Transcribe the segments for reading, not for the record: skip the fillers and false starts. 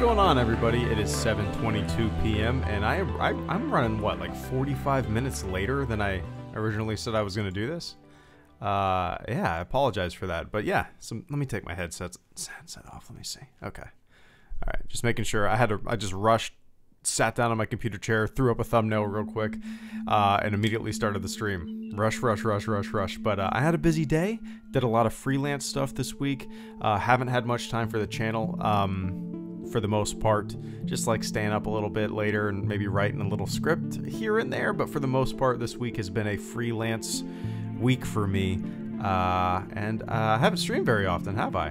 going on, everybody? It is 7:22 p.m. and I'm running what, like 45 minutes later than I originally said I was going to do this. Yeah, I apologize for that, but yeah. So let me take my headset off. Let me see. Okay. All right, just making sure. I just rushed, sat down on my computer chair, threw up a thumbnail real quick, and immediately started the stream. Rush. But I had a busy day. Did a lot of freelance stuff this week. Haven't had much time for the channel. For the most part, just like staying up a little bit later and maybe writing a little script here and there. But for the most part, this week has been a freelance week for me. And I haven't streamed very often, have I?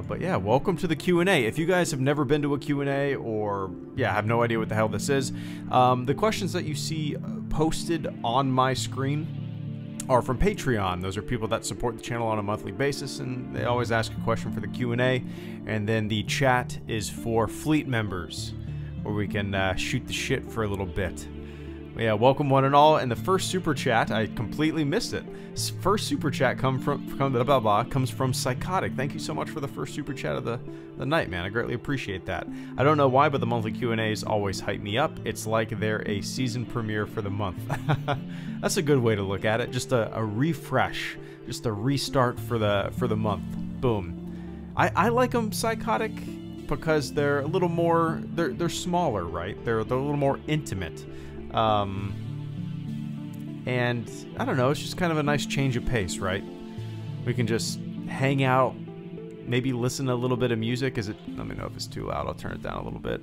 But yeah, welcome to the Q&A. If you guys have never been to a Q&A or, yeah, have no idea what the hell this is, the questions that you see posted on my screen are from Patreon. Those are people that support the channel on a monthly basis, and they always ask a question for the Q&A. And then the chat is for fleet members, where we can shoot the shit for a little bit. Yeah, welcome one and all. And the first super chat, I completely missed it. First super chat comes from Psychotic. Thank you so much for the first super chat of the night, man. I greatly appreciate that. I don't know why, but the monthly Q&As always hype me up. It's like they're a season premiere for the month. That's a good way to look at it. Just a refresh, just a restart for the month. Boom. I like them, Psychotic, because they're a little more. They're smaller, right? They're a little more intimate. And I don't know, it's just kind of a nice change of pace, right? We can just hang out, maybe listen to a little bit of music. Let me know if it's too loud, I'll turn it down a little bit.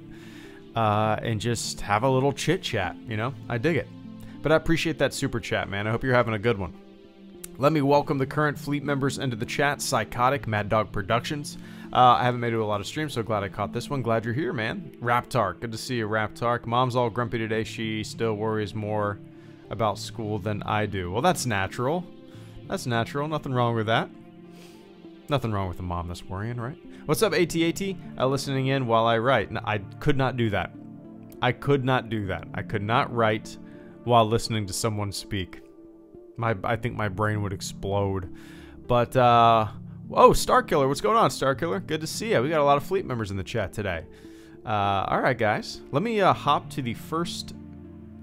And just have a little chit chat, you know? I dig it. But I appreciate that super chat, man. I hope you're having a good one. Let me welcome the current fleet members into the chat. Psychotic, Mad Dog Productions. I haven't made it to a lot of streams, so glad I caught this one. Glad you're here, man. Raptark, good to see you, Raptark. Mom's all grumpy today. She still worries more about school than I do. Well, that's natural. That's natural. Nothing wrong with that. Nothing wrong with a mom that's worrying, right? What's up, AT-AT? Listening in while I write. No, I could not do that. I could not do that. I could not write while listening to someone speak. I think my brain would explode. But, oh, Starkiller, what's going on, Starkiller? Good to see you. We got a lot of fleet members in the chat today. All right, guys. Let me hop to the first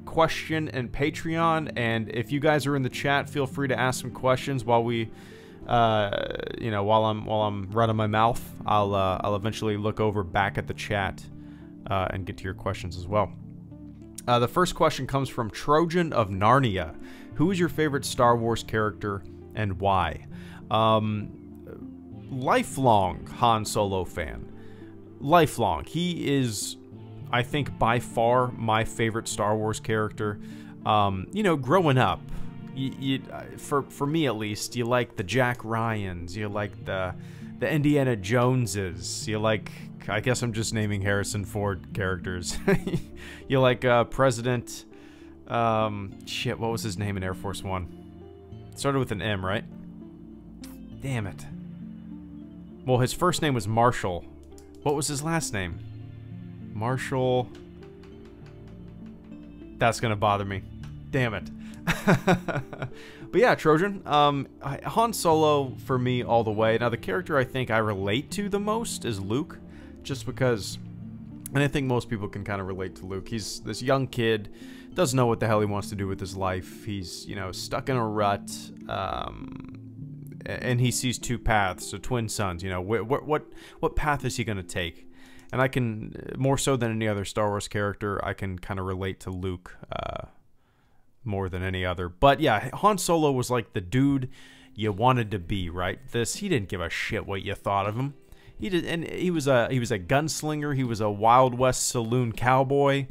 question in Patreon, and if you guys are in the chat, feel free to ask some questions while we, you know, while I'm running my mouth. I'll eventually look over back at the chat and get to your questions as well. The first question comes from Trojan of Narnia. Who is your favorite Star Wars character and why? Lifelong Han Solo fan. Lifelong. He is, I think, by far my favorite Star Wars character. You know, growing up, for me at least, you like the Jack Ryans, you like the Indiana Joneses, you like, I guess I'm just naming Harrison Ford characters. You like President, shit, what was his name in Air Force One? Started with an M, right? Damn it. Well, his first name was Marshall. What was his last name? Marshall. That's gonna bother me. Damn it. But yeah, Trojan. Han Solo for me all the way. Now, the character I think I relate to the most is Luke, just because, and I think most people can kind of relate to Luke. He's this young kid, doesn't know what the hell he wants to do with his life. He's, you know, stuck in a rut. And he sees two paths, so twin sons. You know, what path is he going to take? And I can, more so than any other Star Wars character, I can kind of relate to Luke more than any other. But yeah, Han Solo was like the dude you wanted to be, right? He didn't give a shit what you thought of him. He did, and he was a gunslinger. He was a Wild West saloon cowboy.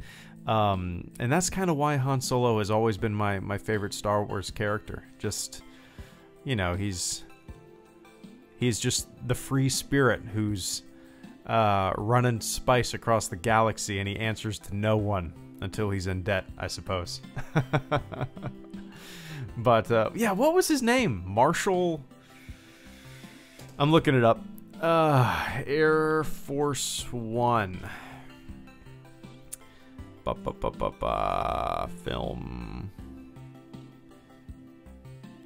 And that's kind of why Han Solo has always been my favorite Star Wars character. Just, you know, he's just the free spirit who's running spice across the galaxy, and he answers to no one until he's in debt, I suppose. But yeah, what was his name? Marshall. I'm looking it up. Air Force One. Film.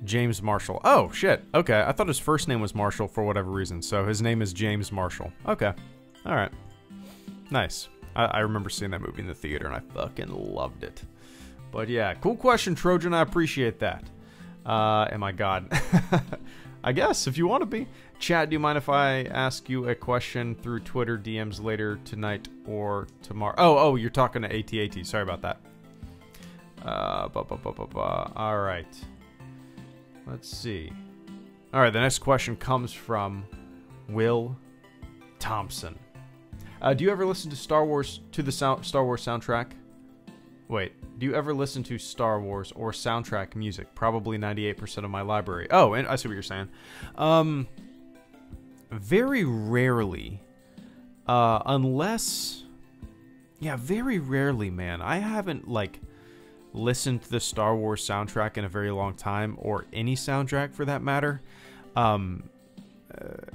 James Marshall. Oh, shit. Okay, I thought his first name was Marshall for whatever reason, so his name is James Marshall. Okay. Alright. Nice. I remember seeing that movie in the theater, and I fucking loved it. But yeah, cool question, Trojan. I appreciate that. And my God. I guess, if you want to be. Chat, do you mind if I ask you a question through Twitter DMs later tonight or tomorrow? Oh, you're talking to AT-AT. Sorry about that. All right. Let's see. All right, the next question comes from Will Thompson. Do you ever listen to Star Wars soundtrack? Wait, do you ever listen to Star Wars or soundtrack music? Probably 98% of my library. Oh, and I see what you're saying. Very rarely. Unless... Yeah, very rarely, man. I haven't, like, listened to the Star Wars soundtrack in a very long time, or any soundtrack for that matter.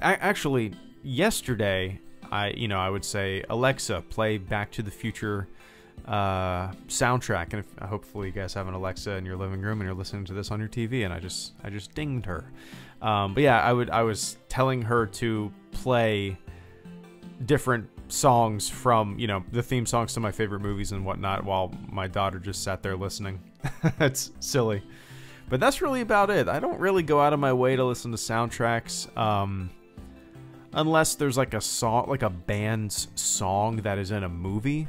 Actually, yesterday, I would say, Alexa, play Back to the Future soundtrack, and hopefully you guys have an Alexa in your living room and you're listening to this on your TV, and I just dinged her. But yeah, I was telling her to play different songs from, the theme songs to my favorite movies and whatnot, while my daughter just sat there listening. That's silly. But that's really about it. I don't really go out of my way to listen to soundtracks, unless there's like a song, like a band's song that is in a movie.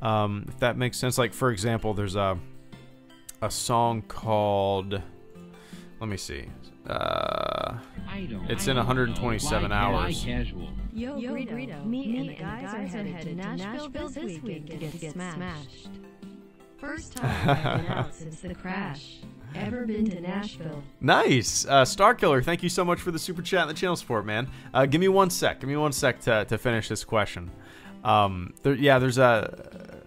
If that makes sense. Like, for example, there's a song called, let me see, it's in 127 hours. Yo, Burrito, me and the guys are headed to Nashville this weekend to get smashed. First time I've been out since the crash. Ever been to Nashville? Nice! Star Killer, thank you so much for the super chat and the channel support, man. Give me one sec. Give me one sec to finish this question. There's a...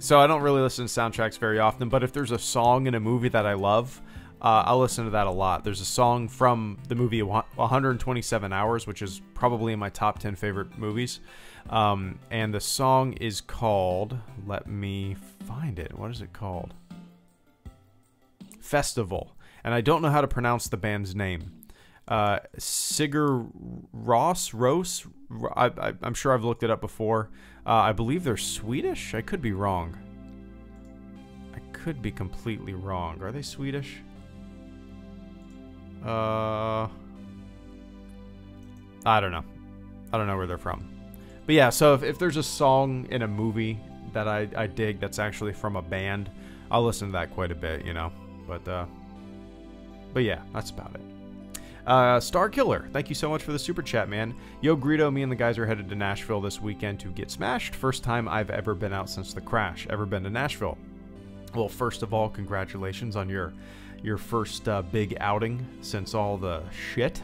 So I don't really listen to soundtracks very often, but if there's a song in a movie that I love, I'll listen to that a lot. There's a song from the movie 127 Hours, which is probably in my top 10 favorite movies. And the song is called... Let me find it. What is it called? Festival. And I don't know how to pronounce the band's name. Sigur Rós. I'm sure I've looked it up before. I believe they're Swedish. I could be wrong. I could be completely wrong. Are they Swedish? I don't know. I don't know where they're from. But yeah, so if there's a song in a movie that I dig that's actually from a band, I'll listen to that quite a bit, But yeah, that's about it. Star Killer, thank you so much for the super chat, man. Yo, Greedo, me and the guys are headed to Nashville this weekend to get smashed. First time I've ever been out since the crash. Ever been to Nashville? Well, first of all, congratulations on your first big outing since all the shit.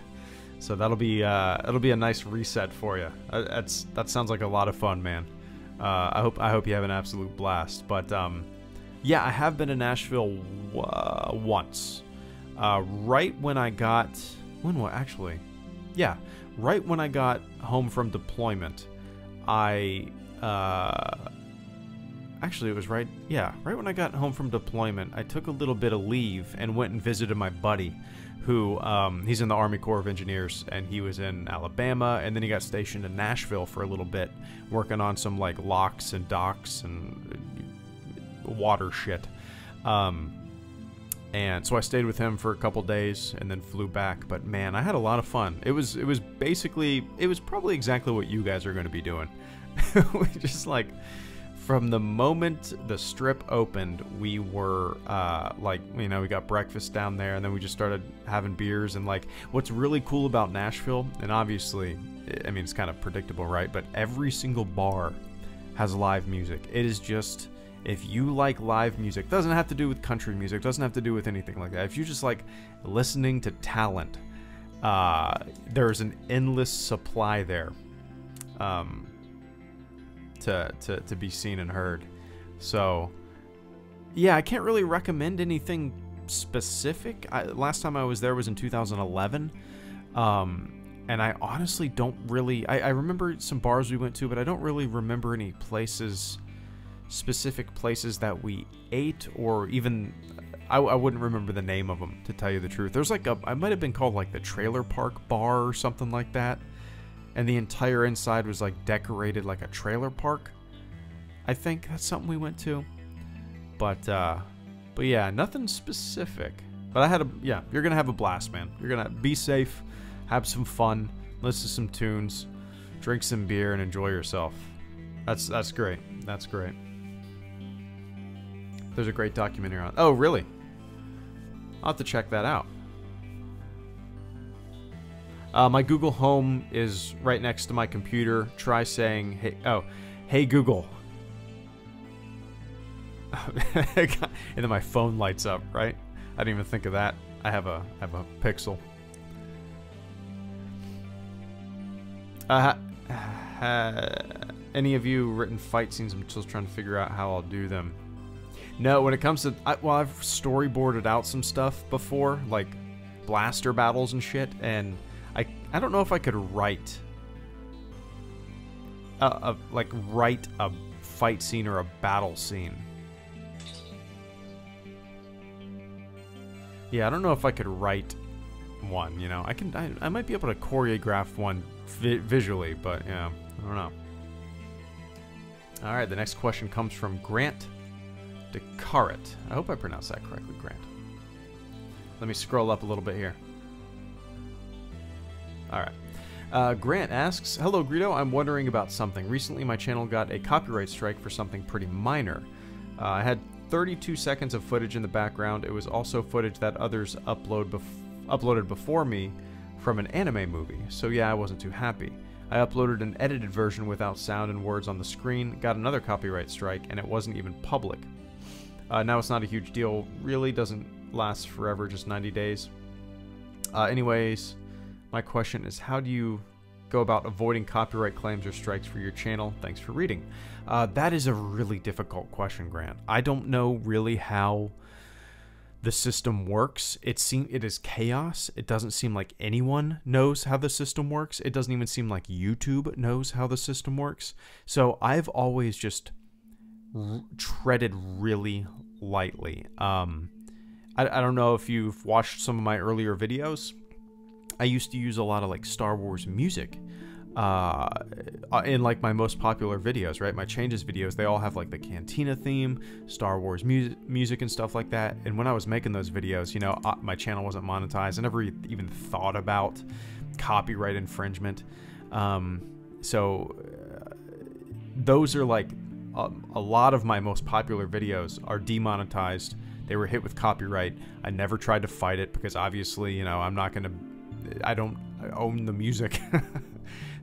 So that'll be a nice reset for you. That sounds like a lot of fun, man. I hope you have an absolute blast. But yeah, I have been to Nashville once. Right when I got... right when I got home from deployment, actually, it was right when I got home from deployment, I took a little bit of leave and went and visited my buddy, who, he's in the Army Corps of Engineers, and he was in Alabama, and then he got stationed in Nashville for a little bit, working on some, like, locks and docks and water shit. And so I stayed with him for a couple days and then flew back. But man, I had a lot of fun. It was probably exactly what you guys are going to be doing. We just, like, from the moment the strip opened, we were we got breakfast down there, and then we just started having beers. And like, what's really cool about Nashville, and obviously, I mean, it's kind of predictable, right? But every single bar has live music. It is just... If you like live music, doesn't have to do with country music, doesn't have to do with anything like that. If you just like listening to talent, there's an endless supply there to be seen and heard. So, yeah, I can't really recommend anything specific. Last time I was there was in 2011, and I honestly don't really... I remember some bars we went to, but I don't really remember any specific places that we ate, or even I wouldn't remember the name of them, to tell you the truth. There's like I might have been called like the Trailer Park Bar or something like that. and the entire inside was like decorated like a trailer park. I think that's something we went to. But yeah, nothing specific. But yeah, you're gonna have a blast, man. You're gonna be safe, have some fun, listen to some tunes, drink some beer, and enjoy yourself. That's great. That's great. There's a great documentary on. Oh, really? I'll have to check that out. My Google Home is right next to my computer. Try saying, hey Google. And then my phone lights up, right? I didn't even think of that. I have a Pixel. Any of you written fight scenes? I'm still trying to figure out how I'll do them. No, when it comes to... well, I've storyboarded out some stuff before, like blaster battles and shit, and I don't know if I could write... write a fight scene or a battle scene. Yeah, I don't know if I could write one, you know. I might be able to choreograph one visually, but yeah, I don't know. Alright, the next question comes from Grant DeCarrett. I hope I pronounced that correctly, Grant. Let me scroll up a little bit here. Alright. Grant asks, hello Greedo, I'm wondering about something. Recently my channel got a copyright strike for something pretty minor. I had 32 seconds of footage in the background. It was also footage that others uploaded before me from an anime movie. So yeah, I wasn't too happy. I uploaded an edited version without sound and words on the screen, got another copyright strike, and it wasn't even public. Now it's not a huge deal, really doesn't last forever, just 90 days. Anyways, my question is, how do you go about avoiding copyright claims or strikes for your channel? Thanks for reading. That is a really difficult question, Grant. I don't know really how the system works. It is chaos. It doesn't seem like anyone knows how the system works. It doesn't even seem like YouTube knows how the system works. So I've always just treaded really lightly. I don't know if you've watched some of my earlier videos. I used to use a lot of like Star Wars music in like my most popular videos, right? My changes videos, they all have like the Cantina theme, Star Wars music and stuff like that. And when I was making those videos, you know, my channel wasn't monetized. I never even thought about copyright infringement. Those are like a lot of my most popular videos are demonetized. They were hit with copyright. I never tried to fight it because obviously, you know, I don't own the music.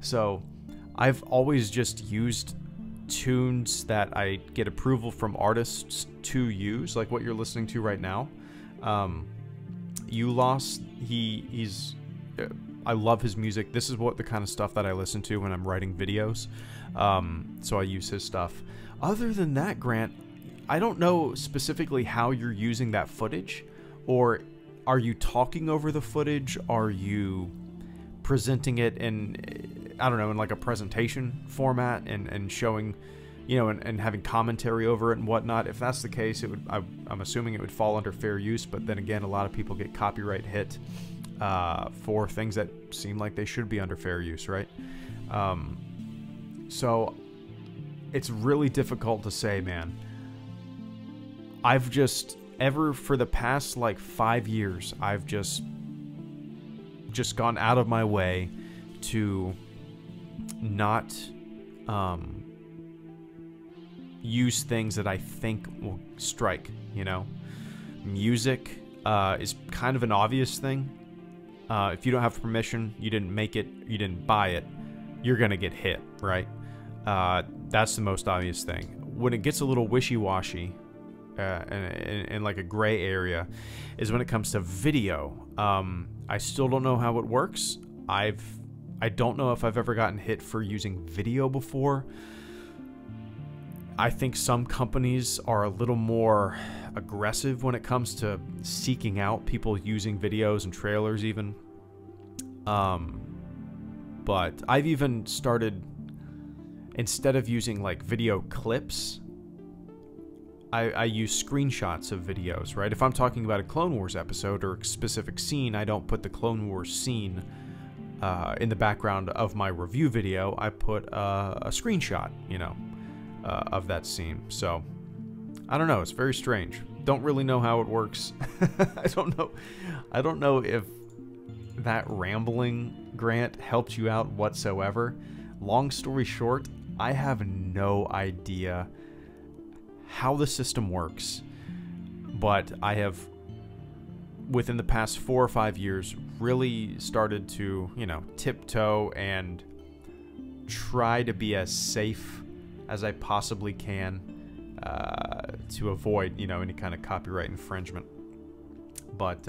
So I've always just used tunes that I get approval from artists to use, like what you're listening to right now. Ulos, I love his music. This is the kind of stuff that I listen to when I'm writing videos. So I use his stuff. Other than that, Grant, I don't know specifically how you're using that footage, or are you talking over the footage? Are you presenting it in, I don't know, in like a presentation format and showing, you know, and having commentary over it and whatnot? If that's the case, I'm assuming it would fall under fair use, but then again, a lot of people get copyright hit for things that seem like they should be under fair use, right? So it's really difficult to say, man. I've just, for the past like 5 years, I've just gone out of my way to not use things that I think will strike, you know? Music is kind of an obvious thing. If you don't have permission, you didn't make it, you didn't buy it, you're gonna get hit, right? That's the most obvious thing. When it gets a little wishy-washy, in like a gray area, is when it comes to video. I still don't know how it works. I don't know if I've ever gotten hit for using video before. I think some companies are a little more aggressive when it comes to seeking out people using videos and trailers even. But I've even started, instead of using like video clips, I use screenshots of videos, right? If I'm talking about a Clone Wars episode or a specific scene, I don't put the Clone Wars scene in the background of my review video, I put a screenshot, of that scene. So, I don't know. It's very strange. Don't really know how it works. I don't know if that rambling, Grant, helped you out whatsoever. Long story short, I have no idea how the system works, but I have, within the past 4 or 5 years, really started to, tiptoe and try to be as safe as I possibly can to avoid, any kind of copyright infringement. But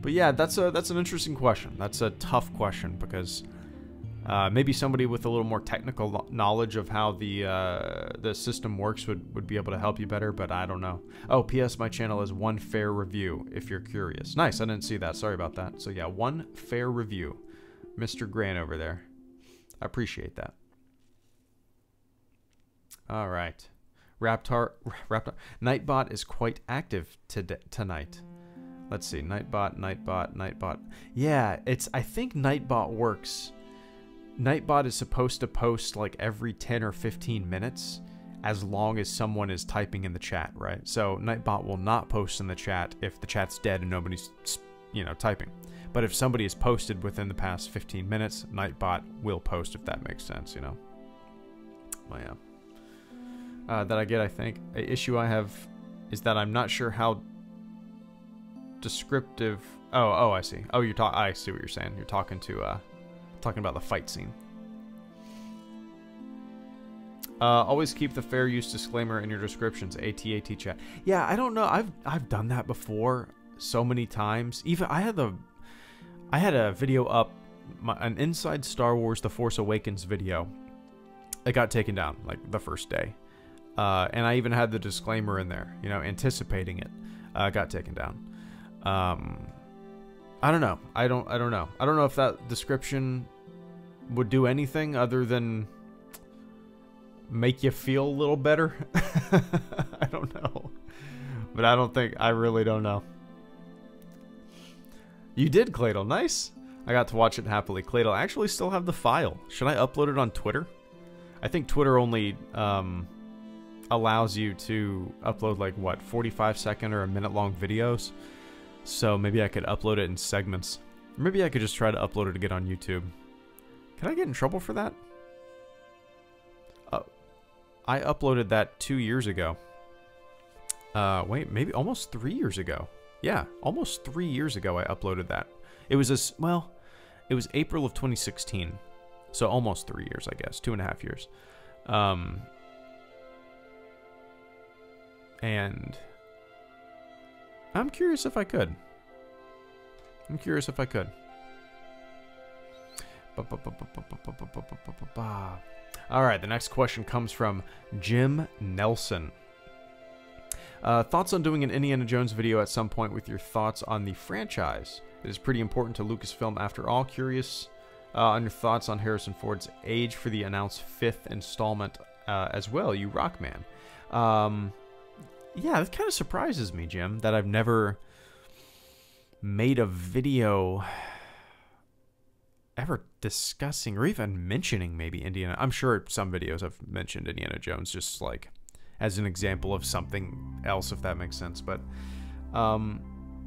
yeah, that's an interesting question. That's a tough question because maybe somebody with a little more technical knowledge of how the system works would be able to help you better, but I don't know. Oh, P.S. My channel is One Fair Review, if you're curious. Nice, I didn't see that. Sorry about that. So yeah, One Fair Review. Mr. Grant over there. I appreciate that. All right. Raptor. Nightbot is quite active tonight. Let's see. Nightbot. Yeah, I think Nightbot works. Nightbot is supposed to post like every 10 or 15 minutes as long as someone is typing in the chat, right? So Nightbot will not post in the chat if the chat's dead and nobody's, typing. But if somebody has posted within the past 15 minutes, Nightbot will post, if that makes sense, Oh, yeah. That I get, I think. An issue I have is that I'm not sure how descriptive... Oh, I see. Oh, I see what you're saying. You're talking about the fight scene. Always keep the fair use disclaimer in your descriptions. AT chat. Yeah, I don't know. I've done that before so many times. Even I had a video up, an Inside Star Wars The Force Awakens video. It got taken down like the first day. And I even had the disclaimer in there, anticipating it. Got taken down. I don't know. I don't know. I don't know if that description would do anything other than make you feel a little better. I don't know. But I really don't know. You did, Cladle. Nice. I got to watch it happily. Cladle, I actually still have the file. Should I upload it on Twitter? I think Twitter only allows you to upload 45-second or a minute-long videos. So maybe I could upload it in segments. Or maybe I could just try to upload it again on YouTube. Can I get in trouble for that? I uploaded that 2 years ago. Wait, maybe almost 3 years ago. Yeah, almost 3 years ago I uploaded that. It was it was April of 2016. So almost 3 years, I guess. 2.5 years. And I'm curious if I could. Alright, the next question comes from Jim Nelson. Thoughts on doing an Indiana Jones video at some point with your thoughts on the franchise? It is pretty important to Lucasfilm after all. Curious on your thoughts on Harrison Ford's age for the announced 5th installment as well, you rock man. Yeah, that kind of surprises me, Jim, that I've never made a video ever discussing or even mentioning maybe Indiana. I'm sure some videos I've mentioned Indiana Jones just as an example of something else, if that makes sense. But,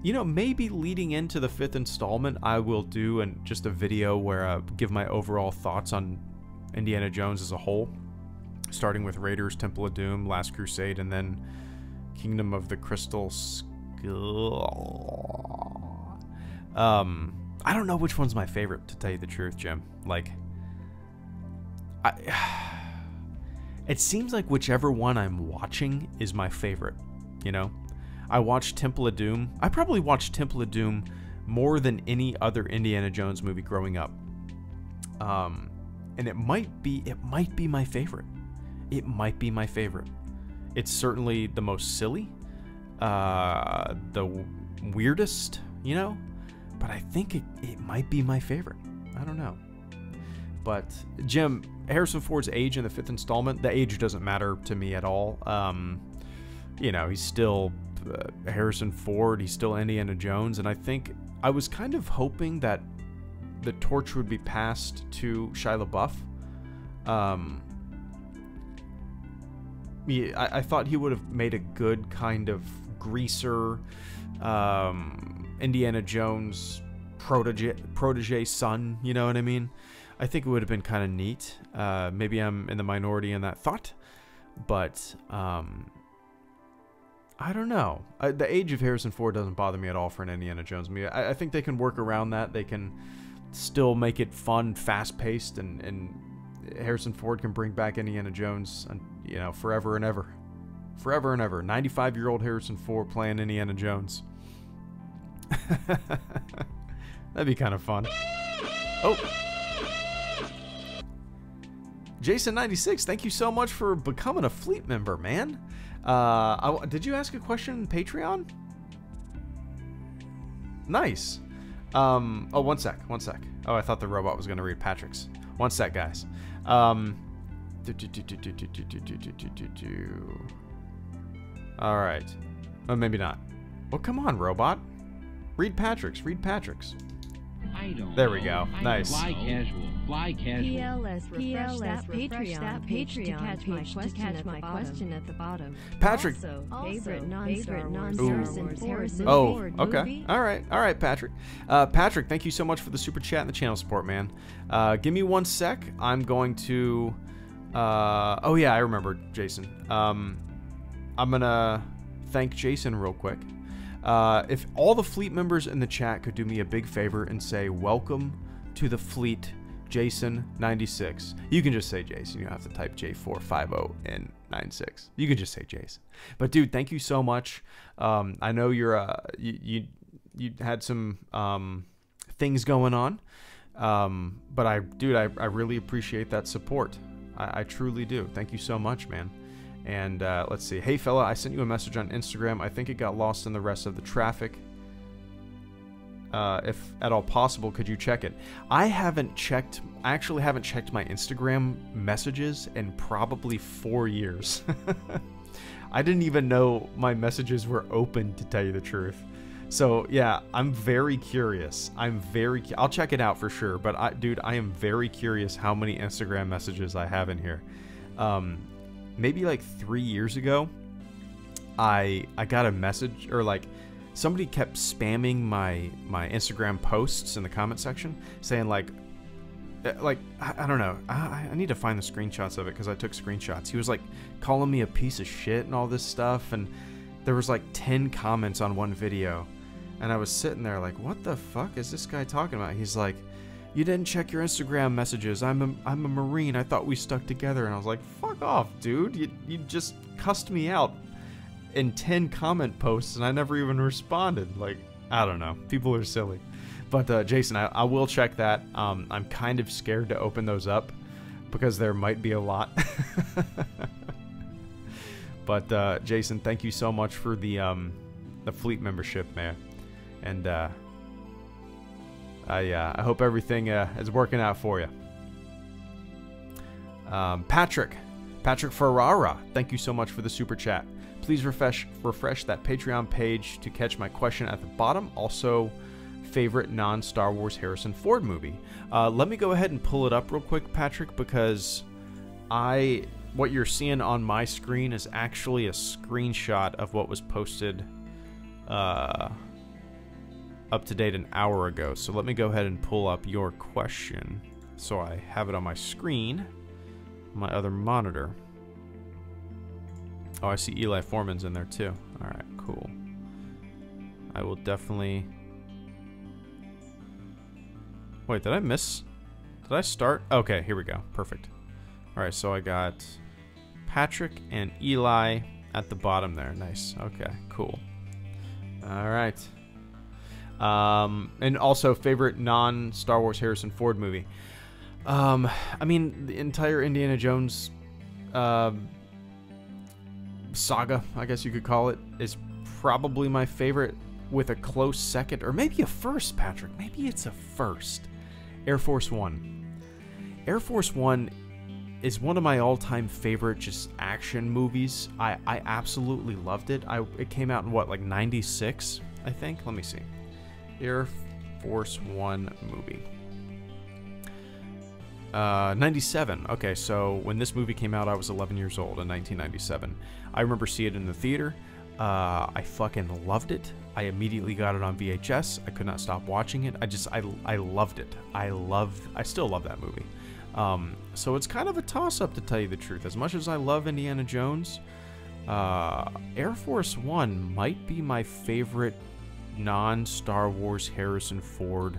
maybe leading into the 5th installment, I will do just a video where I give my overall thoughts on Indiana Jones as a whole, starting with Raiders, Temple of Doom, Last Crusade, and then Kingdom of the Crystal Skull. I don't know which one's my favorite, to tell you the truth, Jim. It seems like whichever one I'm watching is my favorite, I watched Temple of Doom. I probably watched Temple of Doom more than any other Indiana Jones movie growing up. And it might be my favorite. It might be my favorite. It's certainly the most silly, the weirdest, but I think it might be my favorite. I don't know. But, Jim, Harrison Ford's age in the 5th installment, the age doesn't matter to me at all. He's still Harrison Ford, he's still Indiana Jones, and I think I was kind of hoping that the torch would be passed to Shia LaBeouf. Yeah, I thought he would have made a good kind of greaser, Indiana Jones protege son, you know what I mean? I think it would have been kind of neat. Maybe I'm in the minority in that thought, but I don't know. The age of Harrison Ford doesn't bother me at all for an Indiana Jones movie. I think they can work around that. They can still make it fun, fast-paced, and Harrison Ford can bring back Indiana Jones, you know, forever and ever. Forever and ever. 95-year-old Harrison Ford playing Indiana Jones. That'd be kind of fun. Oh. Jason96, thank you so much for becoming a fleet member, man. Did you ask a question on Patreon? Nice. Oh, one sec. Oh, I thought the robot was going to read Patrick's. One sec, guys. All right. Oh, maybe not. Well, come on, robot. Read Patrick's. I don't there we know. go. Nice. Fly casual. PLS, refresh that Patreon page to catch my question at the bottom. Patrick. Also favorite non-Harrison Oh, okay. All right, Patrick. Patrick, thank you so much for the super chat and the channel support, man. Give me 1 sec. I'm going to... oh, yeah, I remember Jason. I'm going to thank Jason real quick. If all the fleet members in the chat could do me a big favor and say, welcome to the fleet, Jason96. You can just say Jason. You don't have to type J450 and 96. You can just say Jason. But dude, thank you so much. I know you're you had some things going on, but I really appreciate that support. I truly do. Thank you so much, man. And let's see. Hey, fella, I sent you a message on Instagram. I think it got lost in the rest of the traffic. If at all possible, could you check it? I actually haven't checked my Instagram messages in probably 4 years. I didn't even know my messages were open, to tell you the truth. So yeah, I'm very curious. I'll check it out for sure. But dude, I am very curious how many Instagram messages I have in here. Maybe like 3 years ago, I got a message, or like somebody kept spamming my Instagram posts in the comment section saying like I don't know, I need to find the screenshots of it because I took screenshots. He was like calling me a piece of shit and all this stuff, and there was like 10 comments on one video, and I was sitting there like, what the fuck is this guy talking about? He's like, you didn't check your Instagram messages. I'm a Marine. I thought we stuck together. And I was like, fuck off, dude. You just cussed me out in 10 comment posts, and I never even responded. Like, I don't know. People are silly. But Jason, I will check that. I'm kind of scared to open those up because there might be a lot. But Jason, thank you so much for the fleet membership, man. And I hope everything is working out for you. Patrick Ferrara, thank you so much for the super chat. Please refresh that Patreon page to catch my question at the bottom. Also, favorite non-Star Wars Harrison Ford movie. Let me go ahead and pull it up real quick, Patrick, because what you're seeing on my screen is actually a screenshot of what was posted up to date an hour ago. So let me go ahead and pull up your question so I have it on my screen, my other monitor. Oh, I see Eli Foreman's in there too. All right, cool. I will definitely... Wait, did I start? Okay, here we go. Perfect. All right, so I got Patrick and Eli at the bottom there. Nice. Okay, cool. All right. And also favorite non-Star Wars Harrison Ford movie. I mean, the entire Indiana Jones saga, I guess you could call it, is probably my favorite, with a close second, or maybe a first, Patrick. Maybe it's a first. Air Force One. Air Force One is one of my all-time favorite just action movies. I absolutely loved it. It came out in what, like 96, I think? Let me see. Air Force One movie. 97. Okay, so when this movie came out, I was 11 years old in 1997. I remember seeing it in the theater. I fucking loved it. I immediately got it on VHS. I could not stop watching it. I loved it. I still love that movie. So it's kind of a toss-up, to tell you the truth. As much as I love Indiana Jones, Air Force One might be my favorite non-Star Wars Harrison Ford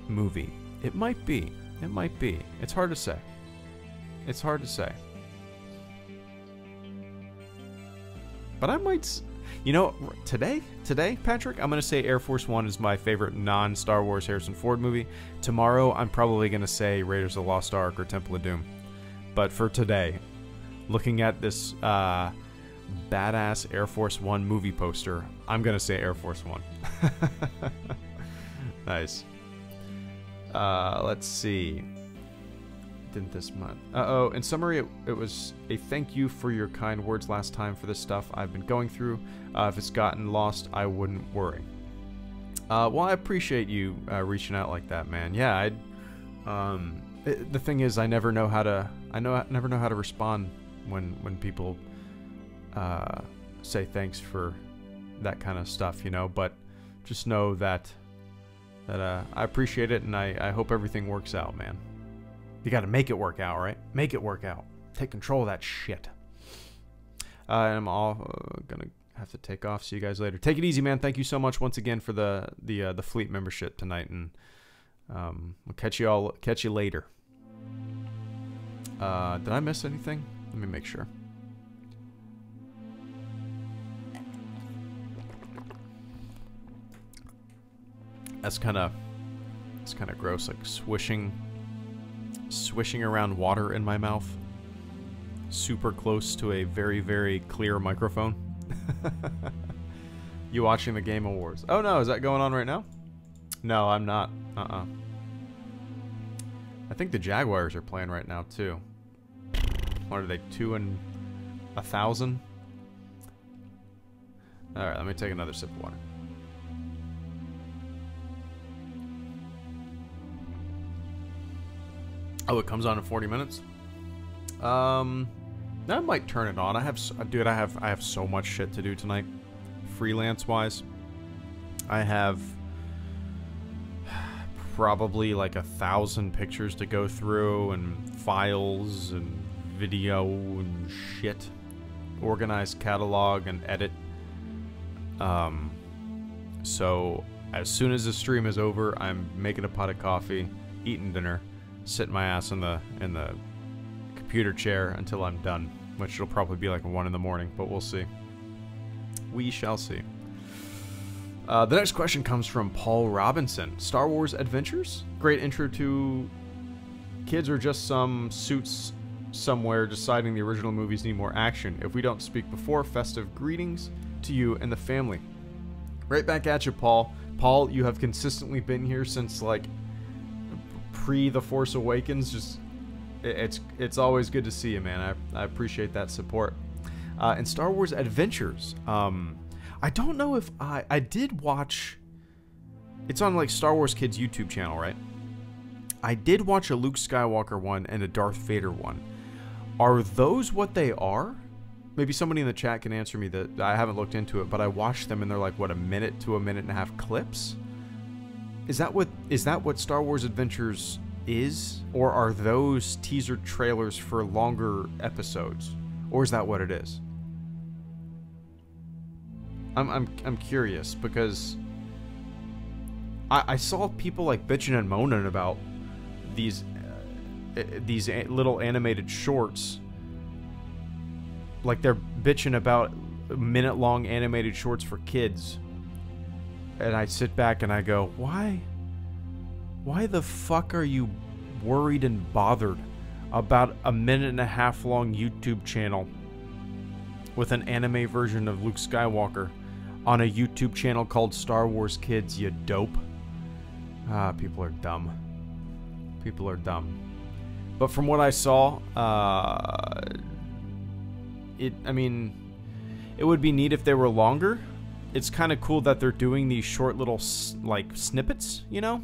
movie. It might be. It might be. It's hard to say. It's hard to say. But I might... You know, today, Patrick, I'm going to say Air Force One is my favorite non-Star Wars Harrison Ford movie. Tomorrow, I'm probably going to say Raiders of the Lost Ark or Temple of Doom. But for today, looking at this badass Air Force One movie poster, I'm going to say Air Force One. Nice. Let's see. Didn't this month? In summary, it was a thank you for your kind words last time for this stuff I've been going through. If it's gotten lost, I wouldn't worry. Well, I appreciate you reaching out like that, man. Yeah, the thing is, I never know how to. Never know how to respond when people say thanks for that kind of stuff, you know. But just know that I appreciate it, and I hope everything works out, man. You got to make it work out, right? Make it work out. Take control of that shit. And I'm all gonna have to take off. See you guys later. Take it easy, man. Thank you so much once again for the fleet membership tonight, and we'll catch you later. Did I miss anything? Let me make sure. That's kind of gross, like swishing around water in my mouth, super close to a very, very clear microphone. You watching the Game Awards? Oh no, is that going on right now? No, I'm not. I think the Jaguars are playing right now too. What are they, 2 and 1,000? All right, let me take another sip of water. Oh, it comes on in 40 minutes. I might turn it on. I have so much shit to do tonight, freelance wise. I have probably like 1,000 pictures to go through, and files and video and shit. Organize, catalog, and edit. So as soon as the stream is over, I'm making a pot of coffee, eating dinner, sitting my ass in the computer chair until I'm done, which will probably be like 1 in the morning, but we'll see. We shall see. The next question comes from Paul Robinson. Star Wars Adventures? Great intro to kids, or just some suits somewhere deciding the original movies need more action? If we don't speak before, festive greetings to you and the family. Right back at you, Paul. Paul, you have consistently been here since like pre The Force Awakens. Just it's always good to see you, man. I appreciate that support. And Star Wars Adventures, I don't know if I did watch, it's on like Star Wars Kids YouTube channel, right? I did watch a Luke Skywalker one and a Darth Vader one. Are those what they are? Maybe somebody in the chat can answer me. That I haven't looked into it, but I watched them and they're like, what, a minute to a minute and a half clips? Is that what Star Wars Adventures is? Or are those teaser trailers for longer episodes? Or is that what it is? I'm curious, because I saw people like bitching and moaning about these little animated shorts. Like they're bitching about minute-long animated shorts for kids. And I sit back and I go, why the fuck are you worried and bothered about a minute-and-a-half long YouTube channel with an anime version of Luke Skywalker on a YouTube channel called Star Wars Kids, you dope? People are dumb. People are dumb. But from what I saw, I mean, it would be neat if they were longer. It's kind of cool that they're doing these short little like snippets, you know.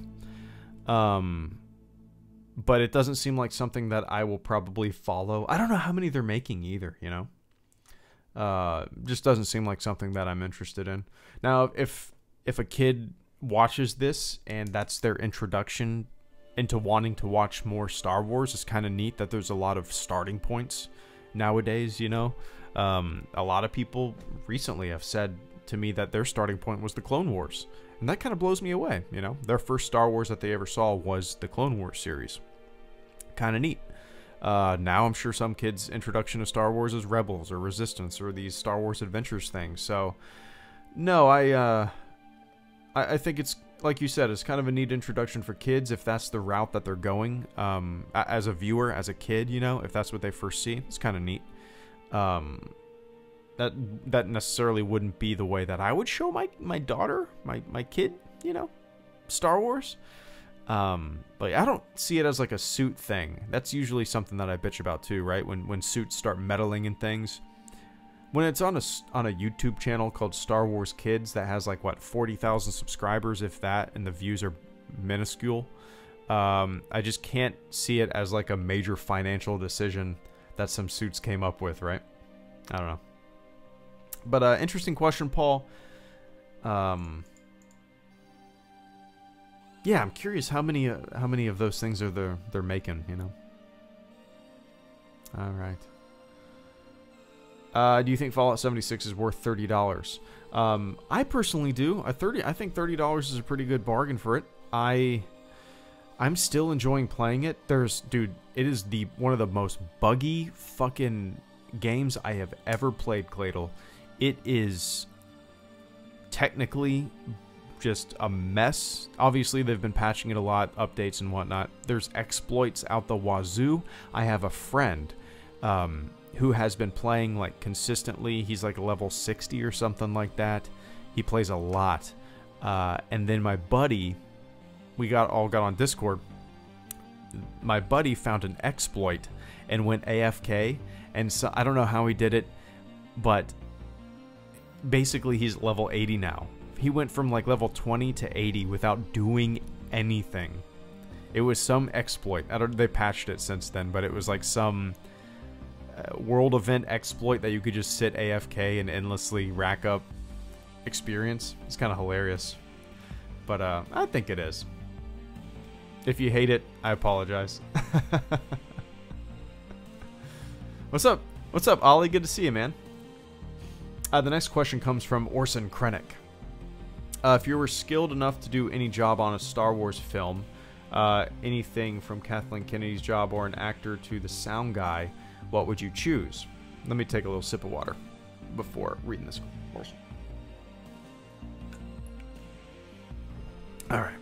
but it doesn't seem like something that I will probably follow. I don't know how many they're making either, you know? Just doesn't seem like something that I'm interested in. Now, if a kid watches this and that's their introduction into wanting to watch more Star Wars, it's kind of neat that there's a lot of starting points nowadays, you know? A lot of people recently have said to me that their starting point was the Clone Wars. And that kind of blows me away, you know? Their first Star Wars that they ever saw was the Clone Wars series. Kind of neat. Now I'm sure some kids' introduction to Star Wars is Rebels or Resistance or these Star Wars Adventures things. So, no, I think it's, like you said, it's kind of a neat introduction for kids if that's the route that they're going. As a viewer, as a kid, you know, if that's what they first see, it's kind of neat. That necessarily wouldn't be the way that I would show my daughter, my kid, you know, Star Wars. But I don't see it as like a suit thing. That's usually something that I bitch about too, right? When suits start meddling in things. When it's on a YouTube channel called Star Wars Kids that has like, what, 40,000 subscribers, if that, and the views are minuscule. I just can't see it as like a major financial decision that some suits came up with, right? I don't know. But interesting question, Paul. Yeah, I'm curious how many of those things are they're making, you know. All right. Do you think Fallout 76 is worth $30? I personally do. I think $30 is a pretty good bargain for it. I'm still enjoying playing it. Dude, it is one of the most buggy fucking games I have ever played, Cladle. It is technically just a mess. Obviously, they've been patching it a lot, updates and whatnot. There's exploits out the wazoo. I have a friend who has been playing like consistently. He's like level 60 or something like that. He plays a lot. And then my buddy, we all got on Discord. My buddy found an exploit and went AFK. And so I don't know how he did it, but basically he's level 80 now. He went from like level 20 to 80 without doing anything. It was some exploit. They patched it since then, but it was like some world event exploit that you could just sit AFK and endlessly rack up experience. It's kind of hilarious. But I think it is. If you hate it, I apologize. What's up? What's up, Ollie? Good to see you, man. The next question comes from Orson Krennic. If you were skilled enough to do any job on a Star Wars film, anything from Kathleen Kennedy's job or an actor to the sound guy, what would you choose? Let me take a little sip of water before reading this question. Alright.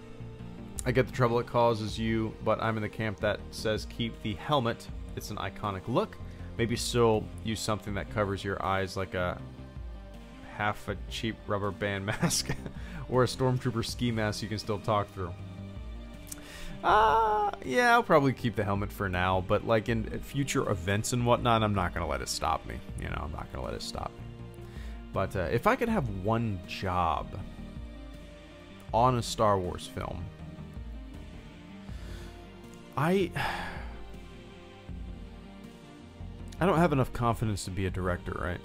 I get the trouble it causes you, but I'm in the camp that says keep the helmet. It's an iconic look. Maybe still use something that covers your eyes like half a cheap rubber band mask or a stormtrooper ski mask you can still talk through. Yeah, I'll probably keep the helmet for now, but like in future events and whatnot, I'm not going to let it stop me. You know, I'm not going to let it stop me. But if I could have one job on a Star Wars film, I don't have enough confidence to be a director, right?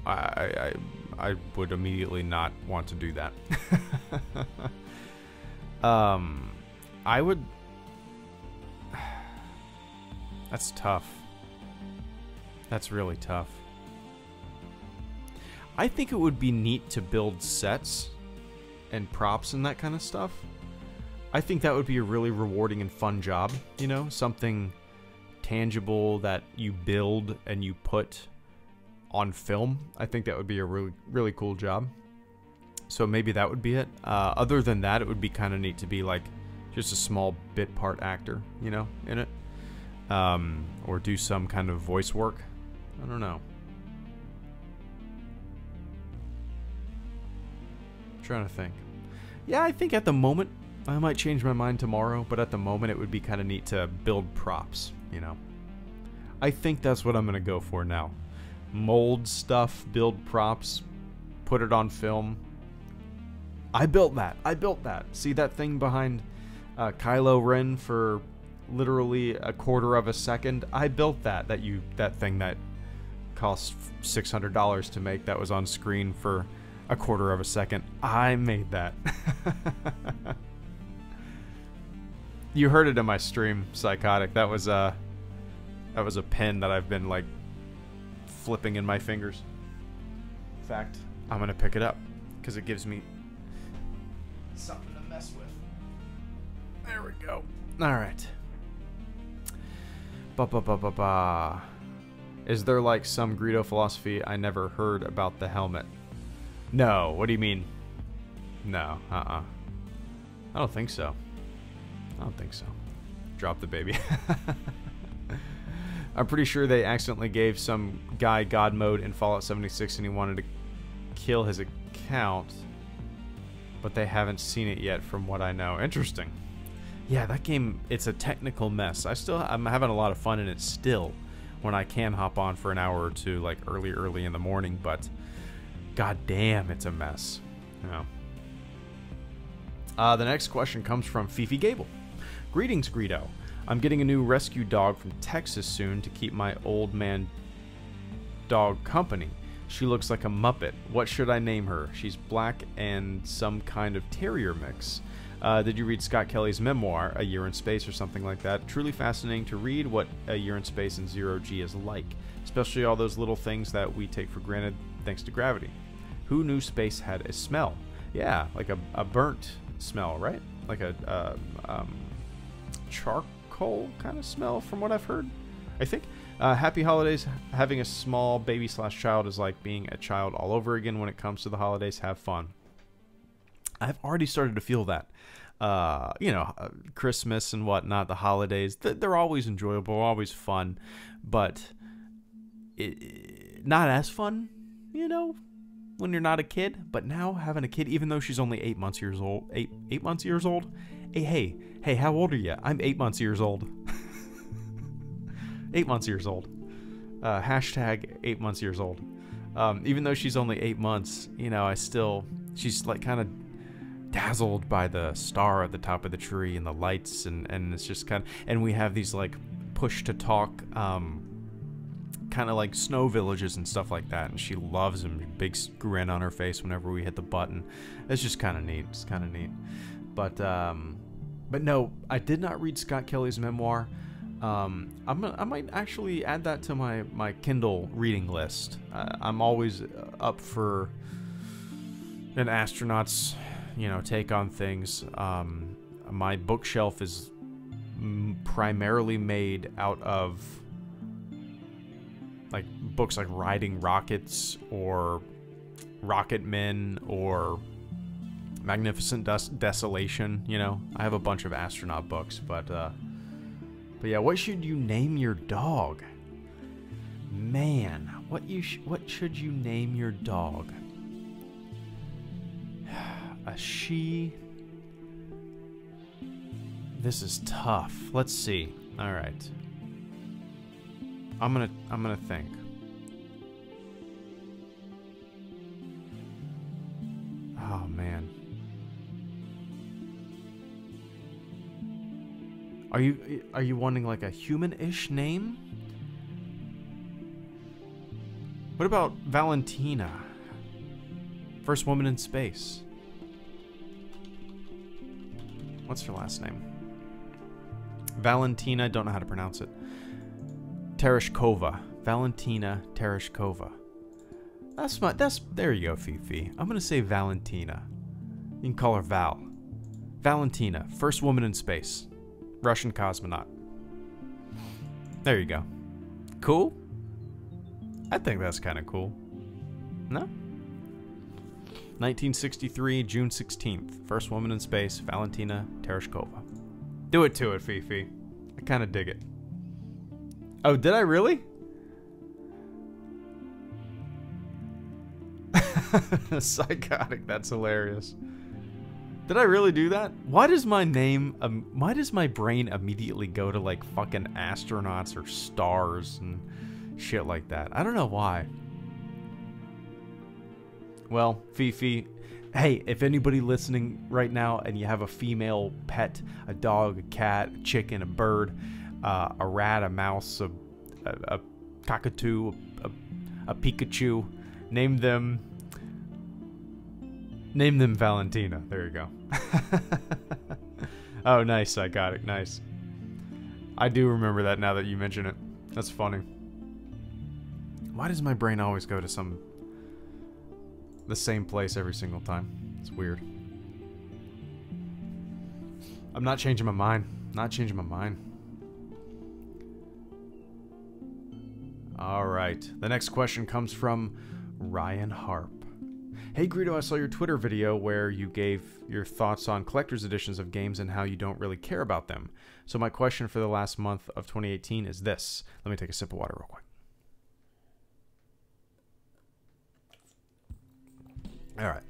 I would immediately not want to do that. I would... That's tough. That's really tough. I think it would be neat to build sets and props and that kind of stuff. I think that would be a really rewarding and fun job, you know? Something tangible that you build and you put on film. I think that would be a really, really cool job. So maybe that would be it. Other than that, it would be kind of neat to be like just a small bit part actor, you know, in it. Or do some kind of voice work. I don't know. I'm trying to think. Yeah, I think at the moment, I might change my mind tomorrow, but at the moment it would be kind of neat to build props, you know. I think that's what I'm going to go for now. Mold stuff, build props, put it on film. I built that. See that thing behind Kylo Ren for literally a quarter of a second. I built that thing that cost $600 to make, that was on screen for a quarter of a second. I made that. You heard it in my stream, Psychotic. That was a pen that I've been like flipping in my fingers. In fact, I'm gonna pick it up because it gives me something to mess with. There we go. All right. Ba. Is there like some Greedo philosophy I never heard about the helmet? No. What do you mean? No. I don't think so. I don't think so. Drop the baby. I'm pretty sure they accidentally gave some guy God mode in Fallout 76 and he wanted to kill his account, but they haven't seen it yet from what I know. Interesting. Yeah, that game, it's a technical mess. I'm having a lot of fun in it still when I can hop on for an hour or two, like early in the morning, but god damn, it's a mess. Yeah. The next question comes from Fifi Gable. Greetings, Greedo. I'm getting a new rescue dog from Texas soon to keep my old man dog company. She looks like a Muppet. What should I name her? She's black and some kind of terrier mix. Did you read Scott Kelly's memoir, A Year in Space, or something like that? Truly fascinating to read what A Year in Space and Zero-G is like, especially all those little things that we take for granted thanks to gravity. Who knew space had a smell? Yeah, like a burnt smell, right? Like a charcoal kind of smell from what I've heard, I think. Happy holidays. Having a small baby/child is like being a child all over again when it comes to the holidays. Have fun. I've already started to feel that. Christmas and whatnot, the holidays, they're always enjoyable, always fun, but not as fun, when you're not a kid. But now having a kid, even though she's only 8 months years old, 8 months years old. Hey, how old are you? I'm 8 months years old. 8 months years old. Hashtag 8 months years old. Even though she's only 8 months, she's like kind of dazzled by the star at the top of the tree and the lights, and it's just and we have these like push to talk kind of like snow villages and stuff like that, and she loves them. Big grin on her face whenever we hit the button. It's just kind of neat. It's kind of neat. But no, I did not read Scott Kelly's memoir. I might actually add that to my Kindle reading list. I'm always up for an astronaut's take on things. My bookshelf is primarily made out of like books like Riding Rockets or Rocket Men or Magnificent Desolation. I have a bunch of astronaut books, but yeah, what should you name your dog? Man, what should you name your dog? A she. This is tough. Let's see. All right. I'm gonna think. Oh man. Are you wanting like a human-ish name? What about Valentina? First woman in space. What's her last name? Valentina, don't know how to pronounce it. Tereshkova. Valentina Tereshkova. There you go, Fifi. I'm gonna say Valentina. You can call her Val. Valentina, first woman in space. Russian cosmonaut. There you go. Cool? I think that's kind of cool. No? 1963, June 16th. First woman in space, Valentina Tereshkova. Do it to it, Fifi. I kind of dig it. Oh, did I really? Psychotic, that's hilarious. Did I really do that? Why does my brain immediately go to like fucking astronauts or stars and shit like that? I don't know why. Well, Fifi, Hey, if anybody listening right now and you have a female pet, a dog, a cat, a chicken, a bird, a rat, a mouse, a cockatoo, a Pikachu, name them Valentina. There you go. Oh, nice. I got it. Nice. I do remember that now that you mention it. That's funny. Why does my brain always go to the same place every single time? It's weird. I'm not changing my mind. Not changing my mind. Alright. The next question comes from Ryan Harp. Hey Greedo, I saw your Twitter video where you gave your thoughts on collector's editions of games and how you don't really care about them. So my question for the last month of 2018 is this. Let me take a sip of water real quick. Alright.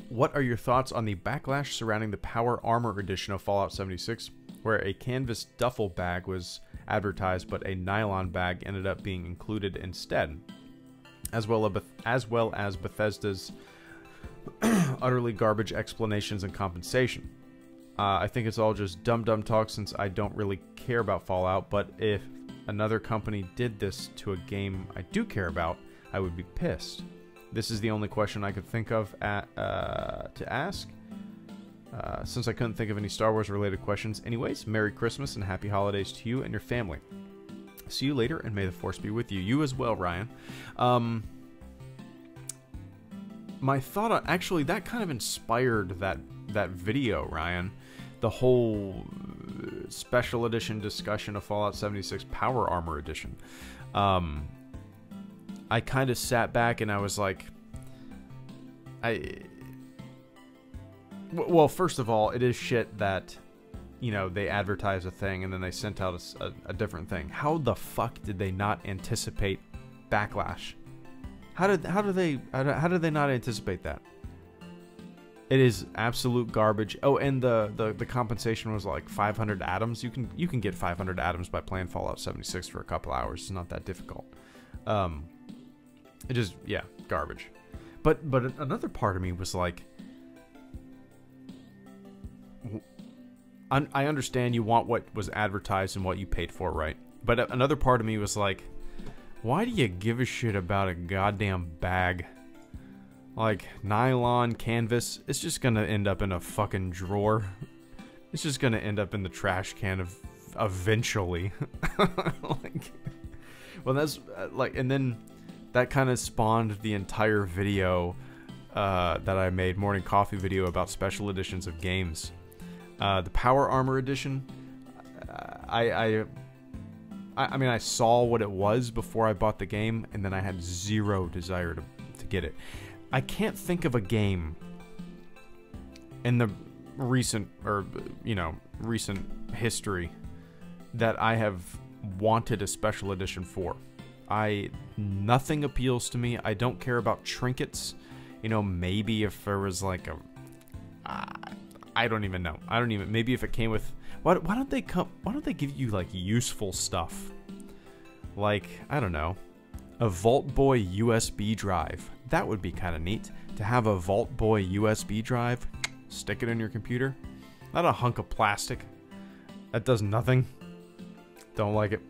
What are your thoughts on the backlash surrounding the Power Armor edition of Fallout 76, where a canvas duffel bag was advertised but a nylon bag ended up being included instead, as well as Bethesda's utterly garbage explanations and compensation? I think it's all just dumb talk since I don't really care about Fallout, but if another company did this to a game I do care about, I would be pissed. This is the only question I could think of to ask, since I couldn't think of any Star Wars related questions. Anyways, Merry Christmas and Happy Holidays to you and your family. See you later, and may the Force be with you. You as well, Ryan. My thought on, actually, that kind of inspired that video, Ryan. The whole special edition discussion of Fallout 76 Power Armor Edition. I kind of sat back and I was like, well, first of all, it is shit that, you know, they advertise a thing and then they sent out a different thing. How the fuck did they not anticipate backlash? How did they not anticipate that? It is absolute garbage. Oh, and the compensation was like 500 atoms. You can get 500 atoms by playing Fallout 76 for a couple hours. It's not that difficult. It just, yeah, garbage. But another part of me was like, I understand you want what was advertised and what you paid for, right? But another part of me was like, why do you give a shit about a goddamn bag? Like, nylon, canvas, it's just gonna end up in a fucking drawer. It's just gonna end up in the trash can eventually. Like, well, that's, like, and then that kind of spawned the entire video that I made, Morning Coffee video about special editions of games. The Power Armor Edition, I mean, I saw what it was before I bought the game, and then I had zero desire to get it. I can't think of a game in the recent history that I have wanted a special edition for. Nothing appeals to me. I don't care about trinkets. You know, maybe if there was like I don't even know. Maybe if it came with, why don't they give you like useful stuff? Like, I don't know, a Vault Boy USB drive. That would be kind of neat to have a Vault Boy USB drive. Stick it in your computer. Not a hunk of plastic that does nothing. Don't like it.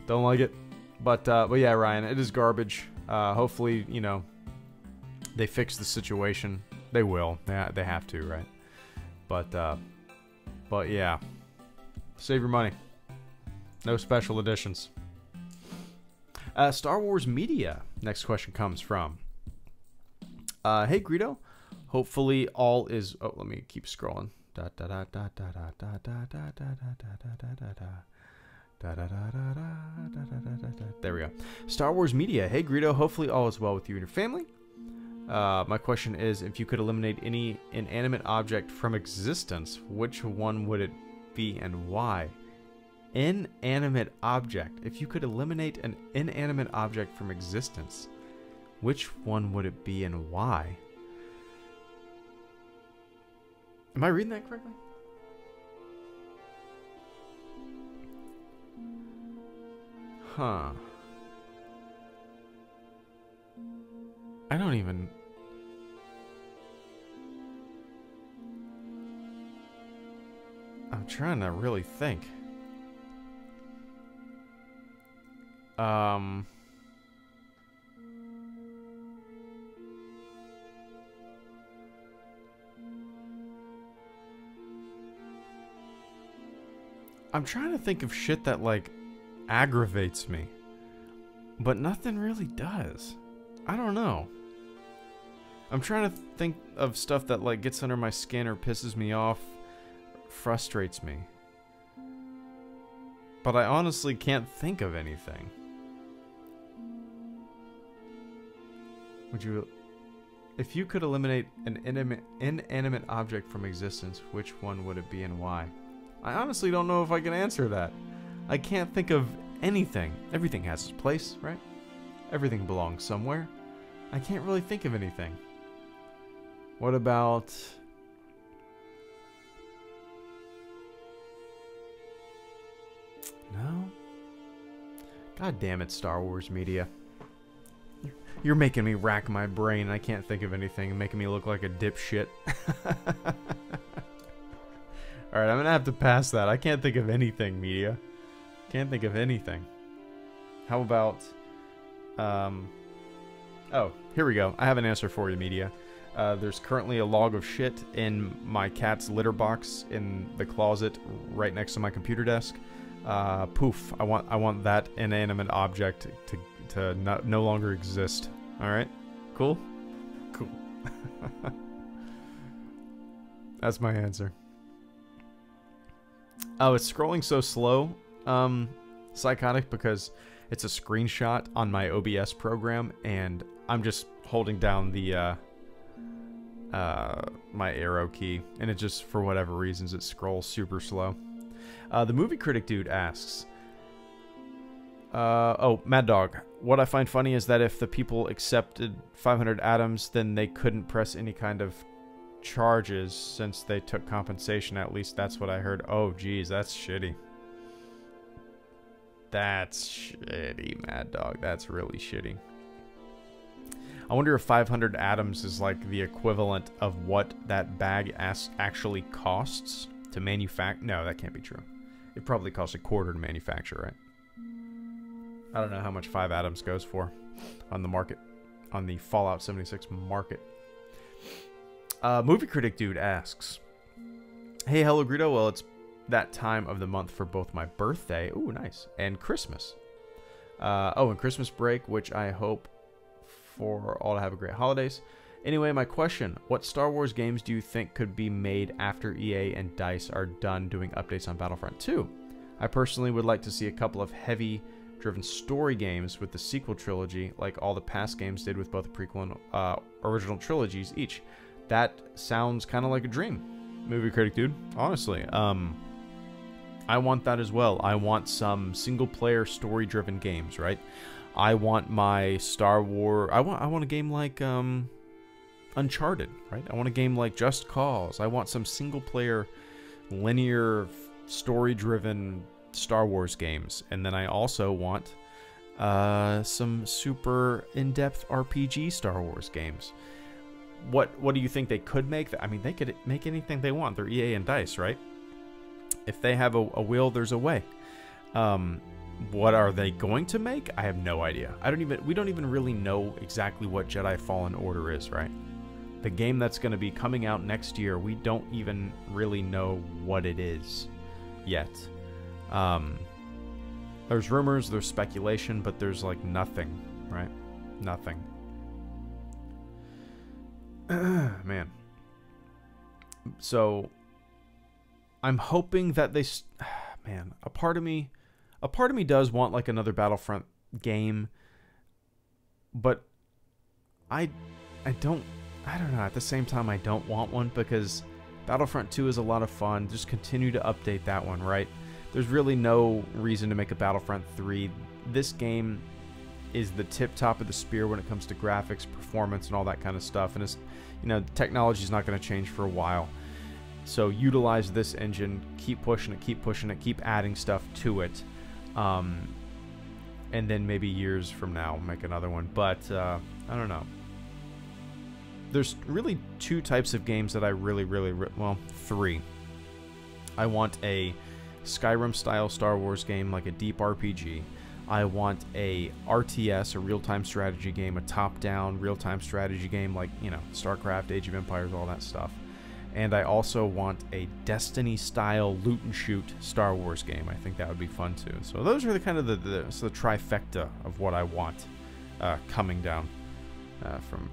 Don't like it. But yeah, Ryan, it is garbage. Hopefully, you know, they fix the situation. They will. They have to, right? But yeah, save your money. No special editions. Star Wars Media. Next question comes from. Hey Greedo, hopefully all is. Oh, let me keep scrolling. There we go. Star Wars Media. Hey Greedo, hopefully all is well with you and your family. My question is, if you could eliminate any inanimate object from existence, which one would it be and why? Inanimate object. If you could eliminate an inanimate object from existence, which one would it be and why? Am I reading that correctly? Huh. I don't even... trying to really think. I'm trying to think of shit that, like, aggravates me. But nothing really does. I don't know. I'm trying to think of stuff that, like, gets under my skin or pisses me off, frustrates me. But I honestly can't think of anything. Would you... If you could eliminate an inanimate object from existence, which one would it be and why? I honestly don't know if I can answer that. I can't think of anything. Everything has its place, right? Everything belongs somewhere. I can't really think of anything. What about... No? God damn it, Star Wars media. You're making me rack my brain and I can't think of anything, making me look like a dipshit. Alright, I'm gonna have to pass that. I can't think of anything, media. Can't think of anything. How about... Oh, here we go. I have an answer for you, media. There's currently a log of shit in my cat's litter box in the closet right next to my computer desk. Poof. I want that inanimate object to no longer exist. Alright? Cool? Cool. That's my answer. Oh, it's scrolling so slow. Psychotic, because it's a screenshot on my OBS program, and I'm just holding down the my arrow key, and it just, for whatever reasons, it scrolls super slow. The movie critic dude asks, oh, Mad Dog, what I find funny is that if the people accepted 500 atoms, then they couldn't press any kind of charges since they took compensation. At least that's what I heard. Oh, geez, that's shitty. That's shitty, Mad Dog. That's really shitty. I wonder if 500 atoms is like the equivalent of what that bag actually costs to manufacture. No, that can't be true. It probably costs a quarter to manufacture, right? I don't know how much 5 atoms goes for on the market, on the Fallout 76 market. Movie critic dude asks, hey, hello, Greedo. Well, it's that time of the month for both my birthday, ooh, nice, and Christmas. Oh, and Christmas break, which I hope for all to have a great holidays. Anyway, my question, what Star Wars games do you think could be made after EA and DICE are done doing updates on Battlefront 2? I personally would like to see a couple of heavy-driven story games with the sequel trilogy, like all the past games did with both the prequel and original trilogies each. That sounds kind of like a dream, movie critic dude, honestly. I want that as well. I want some single-player story-driven games, right? I want my Star Wars... I want a game like Uncharted, right? I want a game like Just Cause. I want some single-player, linear, story-driven Star Wars games. And then I also want some super in-depth RPG Star Wars games. What do you think they could make? I mean, they could make anything they want. They're EA and DICE, right? If they have a will, there's a way. What are they going to make? I have no idea. We don't even really know exactly what Jedi Fallen Order is, right? The game that's going to be coming out next year, we don't even really know what it is yet. There's rumors, there's speculation, but there's like nothing, right? Nothing. Man. So I'm hoping that they man, a part of me does want like another Battlefront game, but I don't know, at the same time I don't want one, because Battlefront 2 is a lot of fun. Just continue to update that one, right? There's really no reason to make a Battlefront 3. This game is the tip-top of the spear when it comes to graphics, performance, and all that kind of stuff. And it's, you know, technology is not going to change for a while. So utilize this engine, keep pushing it, keep adding stuff to it. And then maybe years from now, make another one. But, I don't know. There's really 2 types of games that I really, well, 3. I want a Skyrim-style Star Wars game, like a deep RPG. I want a RTS, a real-time strategy game, a top-down real-time strategy game like, you know, StarCraft, Age of Empires, all that stuff. And I also want a Destiny-style loot-and-shoot Star Wars game. I think that would be fun, too. So those are the kind of the trifecta of what I want coming down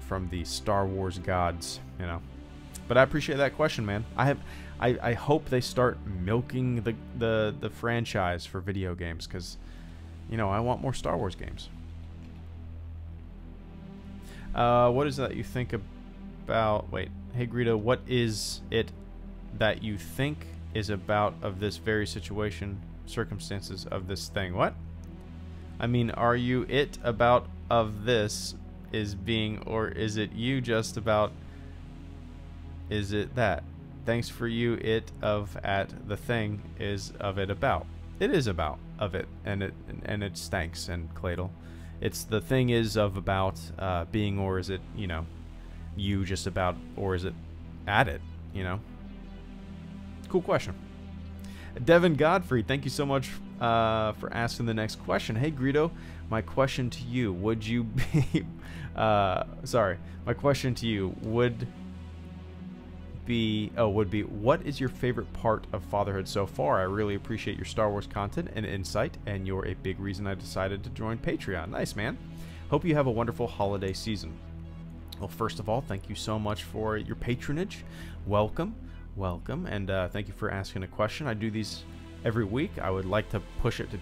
from the Star Wars gods, you know. But I appreciate that question, man. I hope they start milking the franchise for video games, because, you know, I want more Star Wars games. What is that you think about... Wait. Hey, Greedo, what is it that you think is about of this very situation, circumstances of this thing? What? I mean, are you it about of this is being, or is it you just about... Is it that? Thanks for you, it of at the thing is of it about. It is about of it, and it stinks and Cladle. It's the thing is of about being, or is it, you know, you just about, or is it at it, you know? Cool question. Devin Godfrey, thank you so much for asking the next question. Hey Greedo, my question to you, would you be sorry, my question to you would be what is your favorite part of fatherhood so far? I really appreciate your Star Wars content and insight, and you're a big reason I decided to join Patreon. Nice, man. Hope you have a wonderful holiday season. Well, first of all, thank you so much for your patronage. Welcome, and thank you for asking a question. I do these every week. I would like to push it to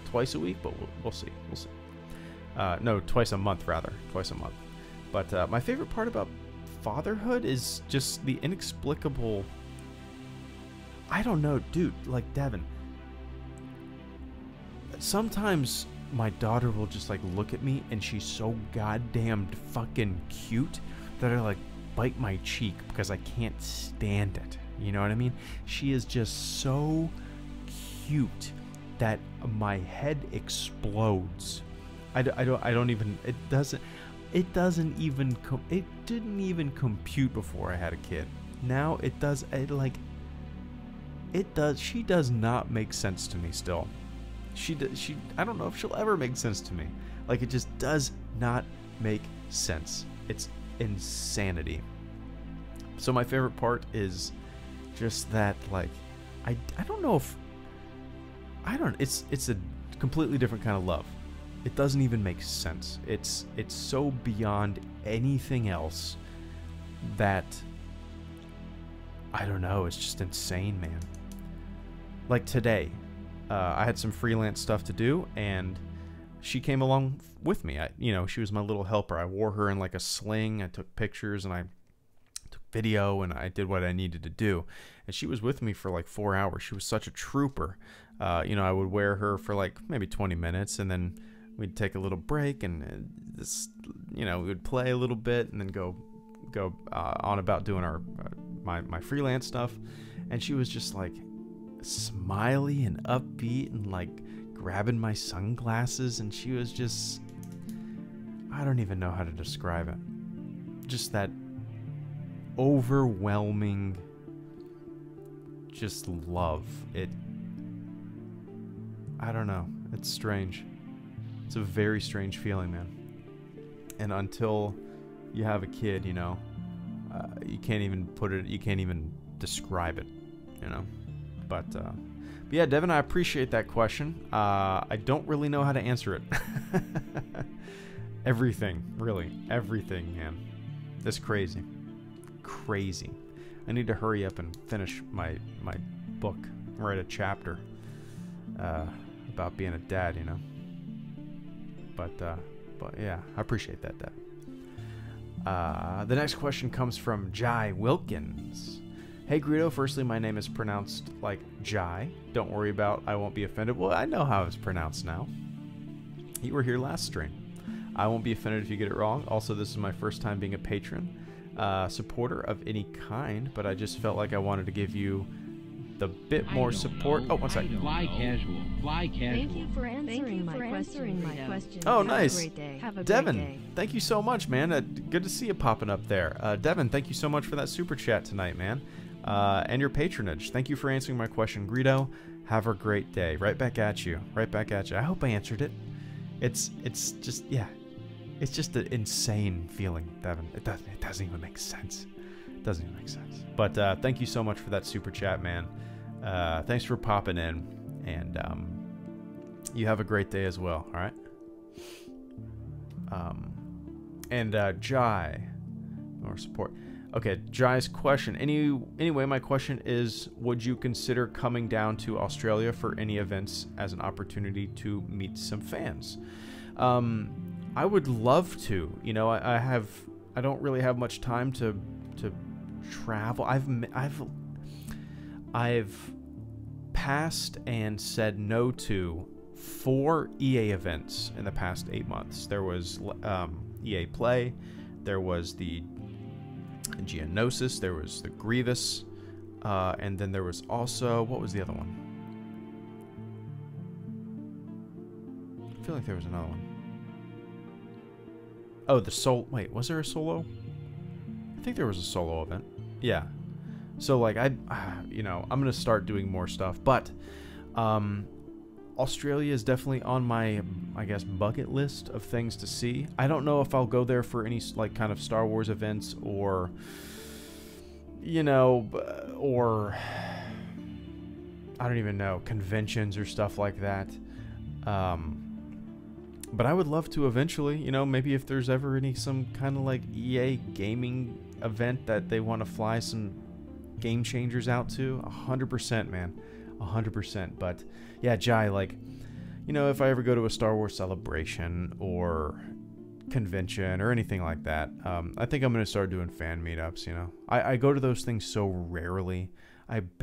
twice a week, but we'll see. No, twice a month rather. Twice a month. But my favorite part about fatherhood is just the inexplicable... I don't know, dude, like Devin. Sometimes my daughter will just like look at me and she's so goddamn fucking cute that I like bite my cheek because I can't stand it. You know what I mean? She is just so cute that my head explodes. I don't even, it didn't even compute before I had a kid. Now it does, she does not make sense to me still. I don't know if she'll ever make sense to me. Like, it just does not make sense. It's insanity. So my favorite part is just that, like, I don't know if, it's a completely different kind of love. It doesn't even make sense. It's so beyond anything else that, I don't know, it's just insane, man. Like today, I had some freelance stuff to do, and she came along with me. She was my little helper. I wore her in like a sling. I took pictures, and I took video, and I did what I needed to do. And she was with me for like 4 hours. She was such a trooper. I would wear her for like maybe 20 minutes, and then we'd take a little break, and we would play a little bit, and then go on about doing our my freelance stuff. And she was just like smiley and upbeat and like grabbing my sunglasses, and she was just, I don't even know how to describe it. Just that overwhelming just love. I don't know. It's strange. It's a very strange feeling, man. And until you have a kid, you can't even put it, you can't even describe it, But yeah, Devin, I appreciate that question. I don't really know how to answer it. Everything, really. Everything, man. That's crazy. Crazy. I need to hurry up and finish my book, write a chapter about being a dad, But yeah, I appreciate that, Dad. The next question comes from Jai Wilkins. Hey Greedo, firstly, my name is pronounced like Jai. Don't worry about, I won't be offended. Well, I know how it's pronounced now. You were here last stream. I won't be offended if you get it wrong. Also, this is my first time being a patron, supporter of any kind, but I just felt like I wanted to give you the bit more support. Oh, one second. Fly casual. Thank you for answering my question. Oh, Have nice. a great day. Have a Devin, great day. thank you so much, man. Good to see you popping up there. Devin, thank you so much for that super chat tonight, man. and your patronage. Thank you for answering my question, Greedo. Have a great day. Right back at you. Right back at you. I hope I answered it. It's just, yeah. It's just an insane feeling, Devin. It doesn't even make sense. It doesn't even make sense. But thank you so much for that super chat, man. Thanks for popping in. And you have a great day as well, all right? Jai, more support. Okay, Jai's question. Anyway, my question is, would you consider coming down to Australia for any events as an opportunity to meet some fans? I would love to. You know, I don't really have much time to travel. I've passed and said no to 4 EA events in the past 8 months. There was EA Play, there was the Geonosis, there was the Grievous, and then there was also, what was the other one? I feel like there was another one. Oh, wait, was there a solo? I think there was a solo event. Yeah. So, like, you know, I'm going to start doing more stuff, but Australia is definitely on my, I guess, bucket list of things to see. I don't know if I'll go there for any, like, kind of Star Wars events or, you know, or, I don't even know, conventions or stuff like that. But I would love to eventually, you know, maybe if there's ever some kind of, like, EA gaming event that they want to fly some game changers out to, 100%, man. 100%. But yeah, Jai, like, you know, if I ever go to a Star Wars celebration or convention or anything like that, I think I'm going to start doing fan meetups, you know. I go to those things so rarely. I've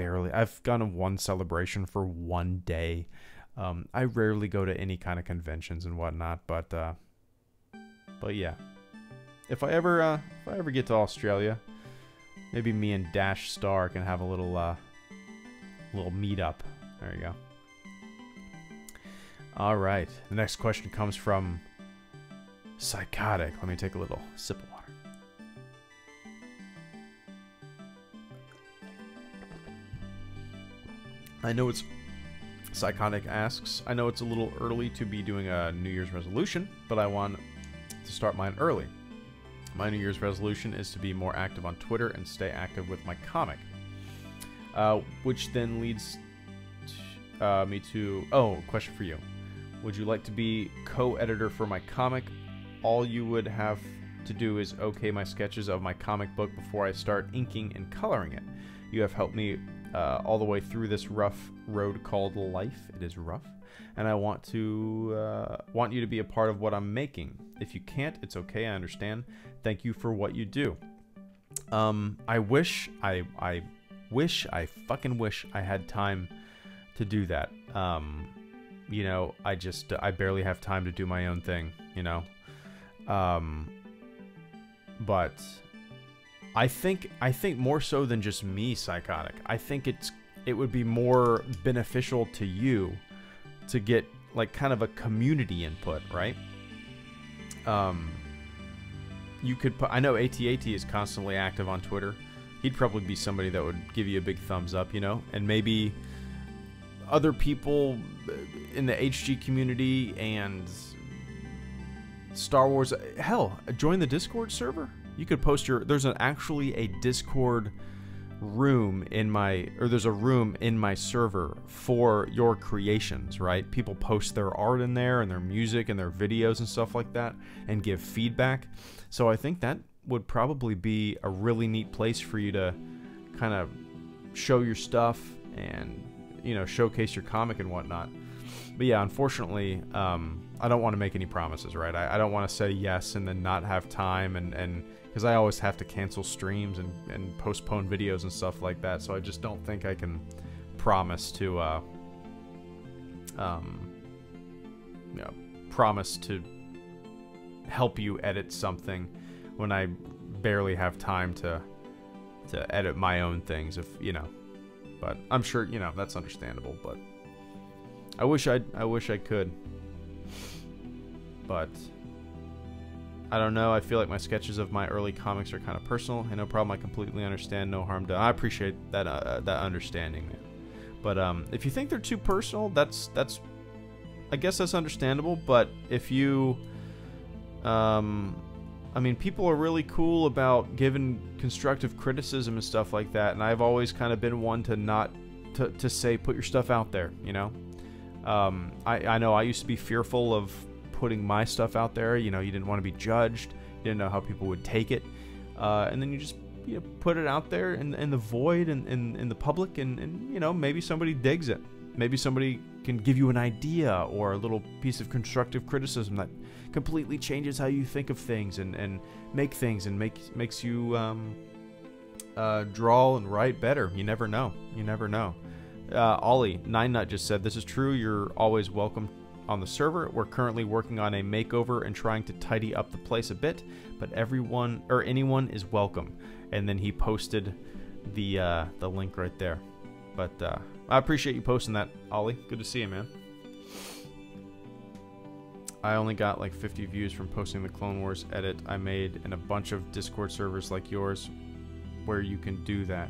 gone to one celebration for one day. I rarely go to any kind of conventions and whatnot, but yeah. If I ever get to Australia, maybe me and Dash Star can have a little meetup. There you go. All right. The next question comes from Psychotic. Let me take a little sip of water. Psychotic asks, I know it's a little early to be doing a New Year's resolution, but I want to start mine early. My New Year's resolution is to be more active on Twitter and stay active with my comic. Which then leads me to... Oh, question for you. Would you like to be co-editor for my comic? All you would have to do is okay my sketches of my comic book before I start inking and coloring it. You have helped me all the way through this rough road called life. It is rough. And I want you to be a part of what I'm making. If you can't, it's okay, I understand. Thank you for what you do. I fucking wish I had time to do that. You know, I barely have time to do my own thing, you know. But I think more so than just me, Psychotic. I think it would be more beneficial to you to get like kind of a community input, right? You could I know AT&T is constantly active on Twitter. He'd probably be somebody that would give you a big thumbs up, you know, and maybe other people in the HG community and Star Wars. Hell, join the Discord server. You could post there's actually a Discord room there's a room in my server for your creations, right? People post their art in there and their music and their videos and stuff like that and give feedback. So I think that would probably be a really neat place for you to kind of show your stuff and, you know, showcase your comic and whatnot. But yeah, unfortunately, I don't want to make any promises, right? I don't want to say yes and then not have time and because I always have to cancel streams and postpone videos and stuff like that. So I just don't think I can promise to, you know, promise to help you edit something when I barely have time to edit my own things, if you know. But I'm sure, you know, that's understandable. But I wish I could. But I don't know. I feel like my sketches of my early comics are kind of personal. And no problem. I completely understand. No harm done. I appreciate that that understanding, man. But if you think they're too personal, that's I guess that's understandable. But if you, I mean, people are really cool about giving constructive criticism and stuff like that. And I've always kind of been one to not to say put your stuff out there. You know, I know I used to be fearful of putting my stuff out there. You know, you didn't want to be judged. You didn't know how people would take it. And then you just put it out there in the void and in the public, and you know, maybe somebody digs it. Maybe somebody can give you an idea or a little piece of constructive criticism that completely changes how you think of things and make things and makes you draw and write better. You never know. You never know. Ollie, Nine Nut just said, this is true. You're always welcome on the server. We're currently working on a makeover and trying to tidy up the place a bit, but everyone or anyone is welcome. And then he posted the link right there. But I appreciate you posting that, Ollie. Good to see you, man. I only got like 50 views from posting the Clone Wars edit I made in a bunch of Discord servers like yours where you can do that.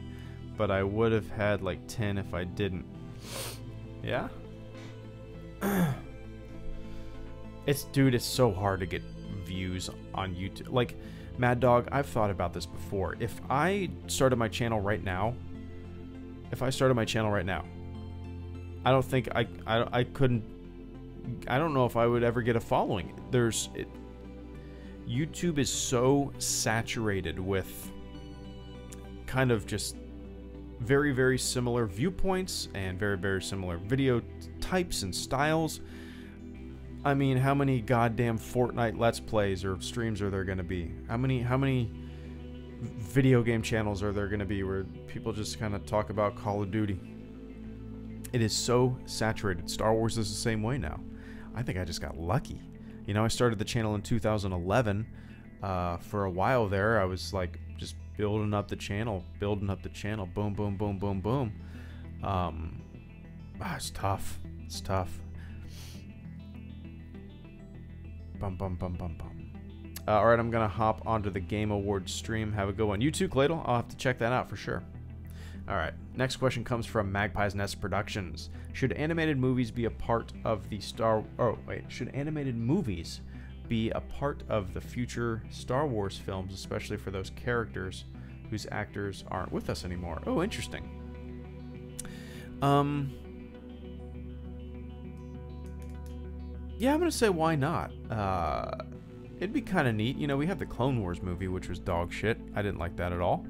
But I would have had like 10 if I didn't. Yeah? Dude, it's so hard to get views on YouTube. Like, Mad Dog, I've thought about this before. If I started my channel right now, I don't think I couldn't. I don't know if I would ever get a following. YouTube is so saturated with kind of just very, very similar viewpoints and very, very similar video types and styles. I mean, how many goddamn Fortnite Let's Plays or streams are there going to be? How many video game channels are there going to be where people just kind of talk about Call of Duty? It is so saturated. Star Wars is the same way now. I think I just got lucky. You know, I started the channel in 2011. For a while there, I was like just building up the channel. Boom, boom, boom, boom, boom. It's tough. It's tough. Bum, bum, bum, bum, bum. Alright, I'm going to hop onto the Game Awards stream. Have a good one. You too, Cladle. I'll have to check that out for sure. Alright, next question comes from Magpie's Nest Productions. Should animated movies be a part of the Should animated movies be a part of the future Star Wars films, especially for those characters whose actors aren't with us anymore? Oh, interesting. Yeah, I'm gonna say why not. It'd be kind of neat. You know, we have the Clone Wars movie, which was dog shit. I didn't like that at all.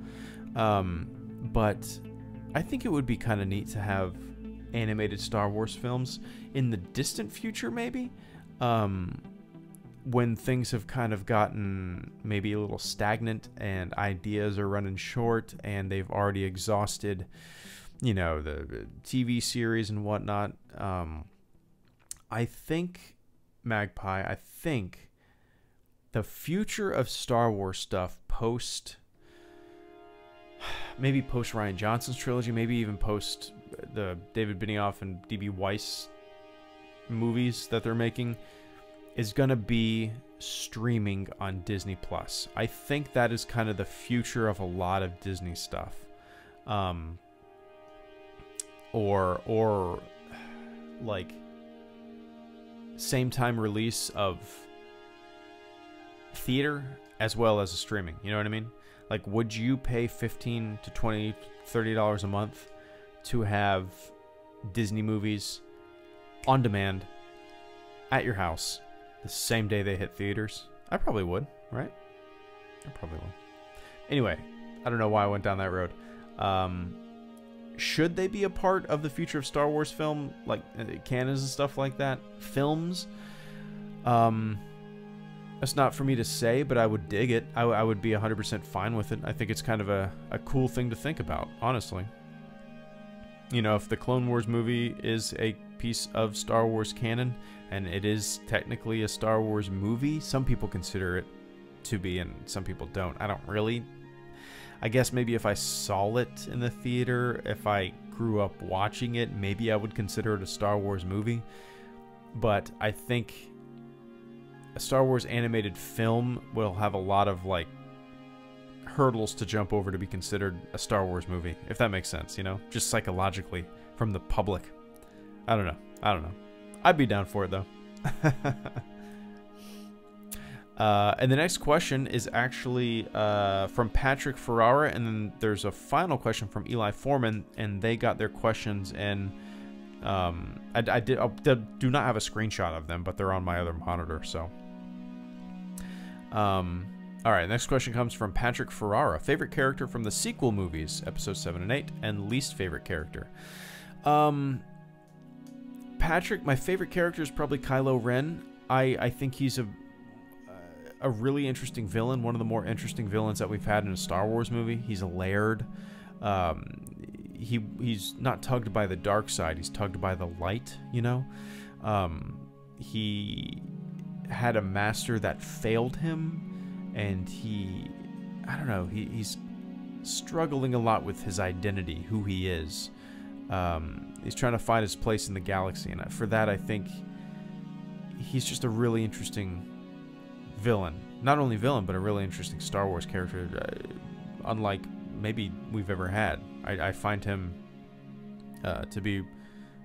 But I think it would be kind of neat to have animated Star Wars films in the distant future, maybe. When things have kind of gotten maybe a little stagnant and ideas are running short and they've already exhausted, you know, the TV series and whatnot. I think, Magpie, I think the future of Star Wars stuff maybe post Rian Johnson's trilogy, maybe even post the David Benioff and D.B. Weiss movies that they're making, is going to be streaming on Disney Plus. I think that is kind of the future of a lot of Disney stuff. Or like same time release of theater as well as a streaming. You know what I mean? Like, would you pay $15 to $20, $30 a month to have Disney movies on demand at your house the same day they hit theaters? I probably would, right? I probably would. Anyway, I don't know why I went down that road. Should they be a part of the future of Star Wars film, like canons and stuff like that? Films? That's not for me to say, but I would dig it. I would be 100% fine with it. I think it's kind of a cool thing to think about, honestly. You know, if the Clone Wars movie is a piece of Star Wars canon, and it is technically a Star Wars movie, some people consider it to be, and some people don't. I don't really. I guess maybe if I saw it in the theater, if I grew up watching it, maybe I would consider it a Star Wars movie. But I think a Star Wars animated film will have a lot of like hurdles to jump over to be considered a Star Wars movie, if that makes sense, you know, just psychologically from the public. I don't know. I'd be down for it though. And the next question is actually from Patrick Ferrara, and then there's a final question from Eli Foreman, and they got their questions, and I do not have a screenshot of them, but they're on my other monitor. So, all right. Next question comes from Patrick Ferrara. Favorite character from the sequel movies, episodes 7 and 8, and least favorite character. Patrick, my favorite character is probably Kylo Ren. I think he's a really interesting villain, one of the more interesting villains that we've had in a Star Wars movie. He's a laird. He's not tugged by the dark side, he's tugged by the light, you know. He had a master that failed him, and I don't know, he's struggling a lot with his identity, who he is. He's trying to find his place in the galaxy, and for that I think he's just a really interesting villain. Not only villain, but a really interesting Star Wars character, unlike maybe we've ever had. I find him to be,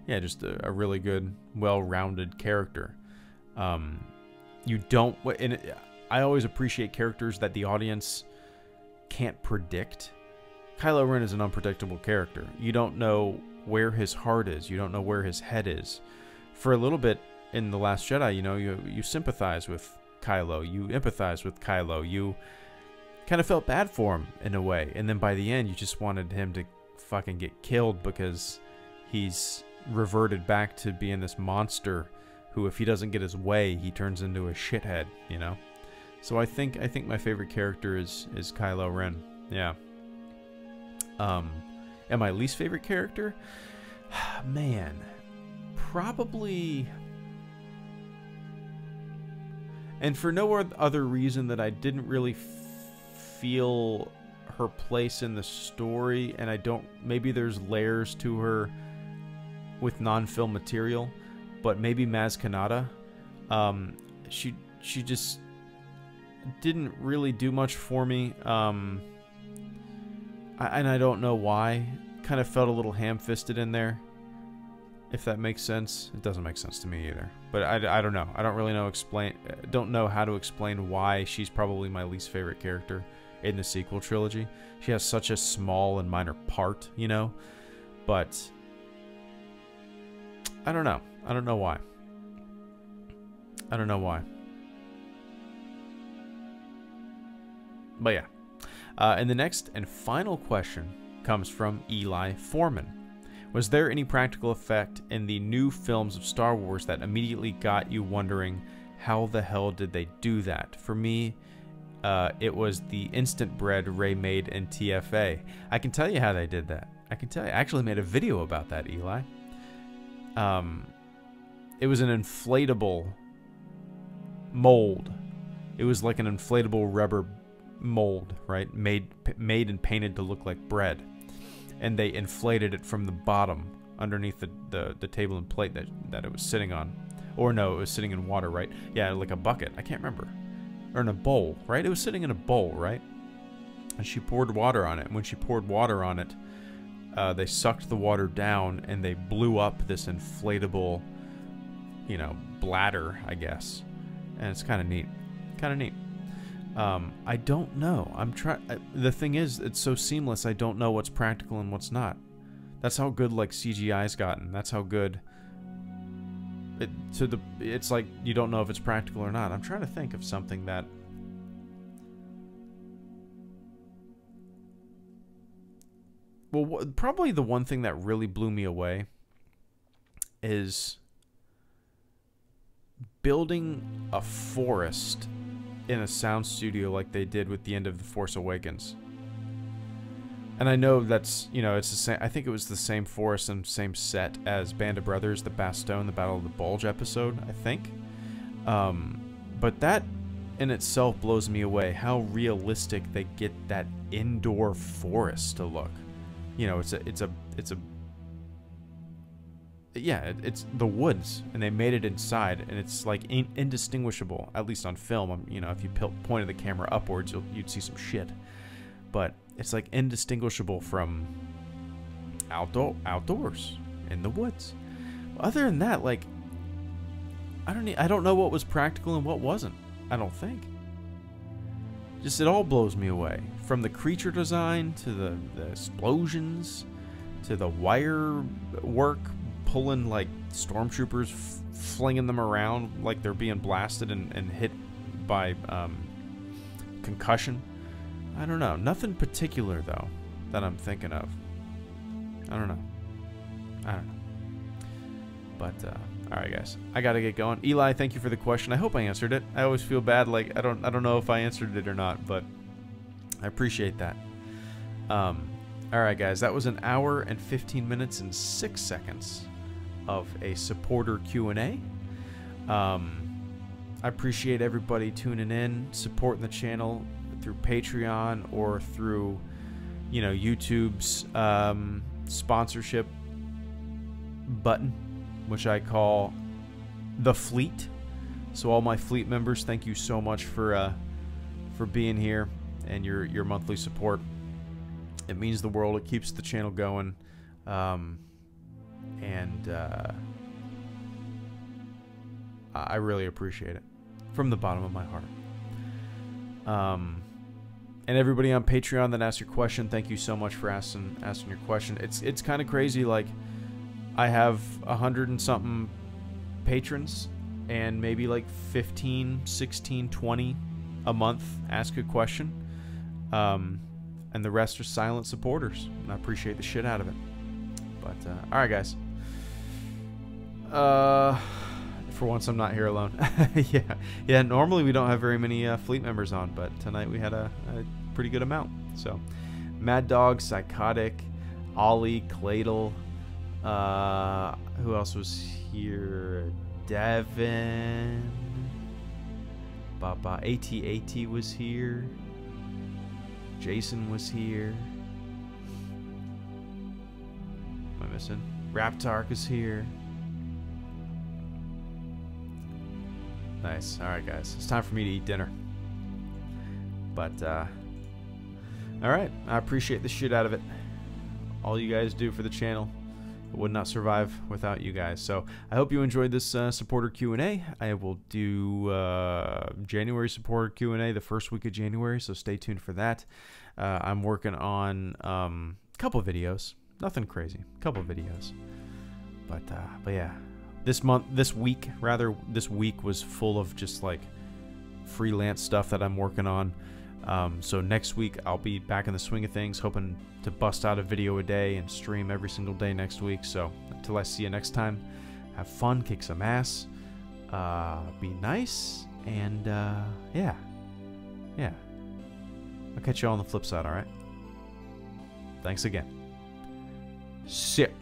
yeah, just a really good, well-rounded character. You don't, and I always appreciate characters that the audience can't predict. Kylo Ren is an unpredictable character. You don't know where his heart is. You don't know where his head is. For a little bit in The Last Jedi, you know, you sympathize with Kylo, you empathize with Kylo, you kind of felt bad for him in a way, and then by the end you just wanted him to fucking get killed because he's reverted back to being this monster who, if he doesn't get his way, he turns into a shithead, you know. So I think my favorite character is Kylo Ren. Yeah. And my least favorite character, man, probably. And for no other reason that I didn't really feel her place in the story, and maybe there's layers to her with non-film material, but maybe Maz Kanata. She just didn't really do much for me, and I don't know why. Kind of felt a little ham-fisted in there, if that makes sense. It doesn't make sense to me either. But I don't know. I don't really don't know how to explain why she's probably my least favorite character in the sequel trilogy. She has such a small and minor part, you know. But I don't know. I don't know why. I don't know why. But yeah. And the next and final question comes from Eli Foreman. Was there any practical effect in the new films of Star Wars that immediately got you wondering, how the hell did they do that? For me, it was the instant bread Rey made in TFA. I can tell you how they did that. I can tell you. I actually made a video about that, Eli. It was an inflatable mold. It was like an inflatable rubber mold, right? Made and painted to look like bread. And they inflated it from the bottom underneath the table and plate that it was sitting on. Or no, it was sitting in water, right? Yeah, like a bucket. I can't remember. Or in a bowl, right? It was sitting in a bowl, right? And she poured water on it. And when she poured water on it, they sucked the water down and they blew up this inflatable, you know, bladder, I guess. And it's kind of neat. Kind of neat. I don't know. The thing is, it's so seamless, I don't know what's practical and what's not. That's how good, like, CGI's gotten. That's how good it's like you don't know if it's practical or not. I'm trying to think of something that... Well, probably the one thing that really blew me away is building a forest in a sound studio like they did with the end of The Force Awakens. And I know that's, you know, it's the same. I think it was the same forest and same set as Band of Brothers, the Bastogne, the Battle of the Bulge episode, I think. But that in itself blows me away, how realistic they get that indoor forest to look. You know, yeah, it's the woods, and they made it inside, and it's like indistinguishable, at least on film. You know, if you pointed the camera upwards, you'd see some shit, but it's like indistinguishable from outdoors in the woods. Other than that, like, I don't know what was practical and what wasn't. I don't think. Just it all blows me away, from the creature design to the explosions to the wire work, pulling like stormtroopers, flinging them around like they're being blasted and hit by concussion. I don't know. Nothing particular though that I'm thinking of. I don't know. But all right, guys, I gotta get going. Eli, thank you for the question. I hope I answered it. I always feel bad, like I don't know if I answered it or not, but I appreciate that. All right, guys, that was an hour and 15 minutes and 6 seconds of a supporter Q&A. I appreciate everybody tuning in, supporting the channel through Patreon or through, you know, YouTube's sponsorship button, which I call the Fleet. So all my Fleet members, thank you so much for being here and your monthly support. It means the world. It keeps the channel going, and I really appreciate it from the bottom of my heart. And everybody on Patreon that asked your question, thank you so much for asking your question. It's kind of crazy. Like, I have 100 and something patrons, and maybe like 15, 16, 20 a month ask a question. And the rest are silent supporters, and I appreciate the shit out of it. But all right, guys. For once, I'm not here alone. yeah. Normally we don't have very many Fleet members on, but tonight we had a pretty good amount. So, Mad Dog, Psychotic, Ollie, Cladle. Who else was here? Devin. Baba. AT was here. Jason was here. Am I missing? Raptark is here. Nice. Alright, guys. It's time for me to eat dinner. But, alright. I appreciate the shit out of it. All you guys do for the channel. It would not survive without you guys. So I hope you enjoyed this supporter Q&A. I will do January supporter Q&A the first week of January, so stay tuned for that. I'm working on a couple videos. Nothing crazy. A couple videos. But yeah. This week was full of just like freelance stuff that I'm working on. So next week I'll be back in the swing of things, hoping to bust out a video a day and stream every single day next week. So until I see you next time, have fun, kick some ass, be nice, and yeah. I'll catch you all on the flip side, alright? Thanks again. Sit.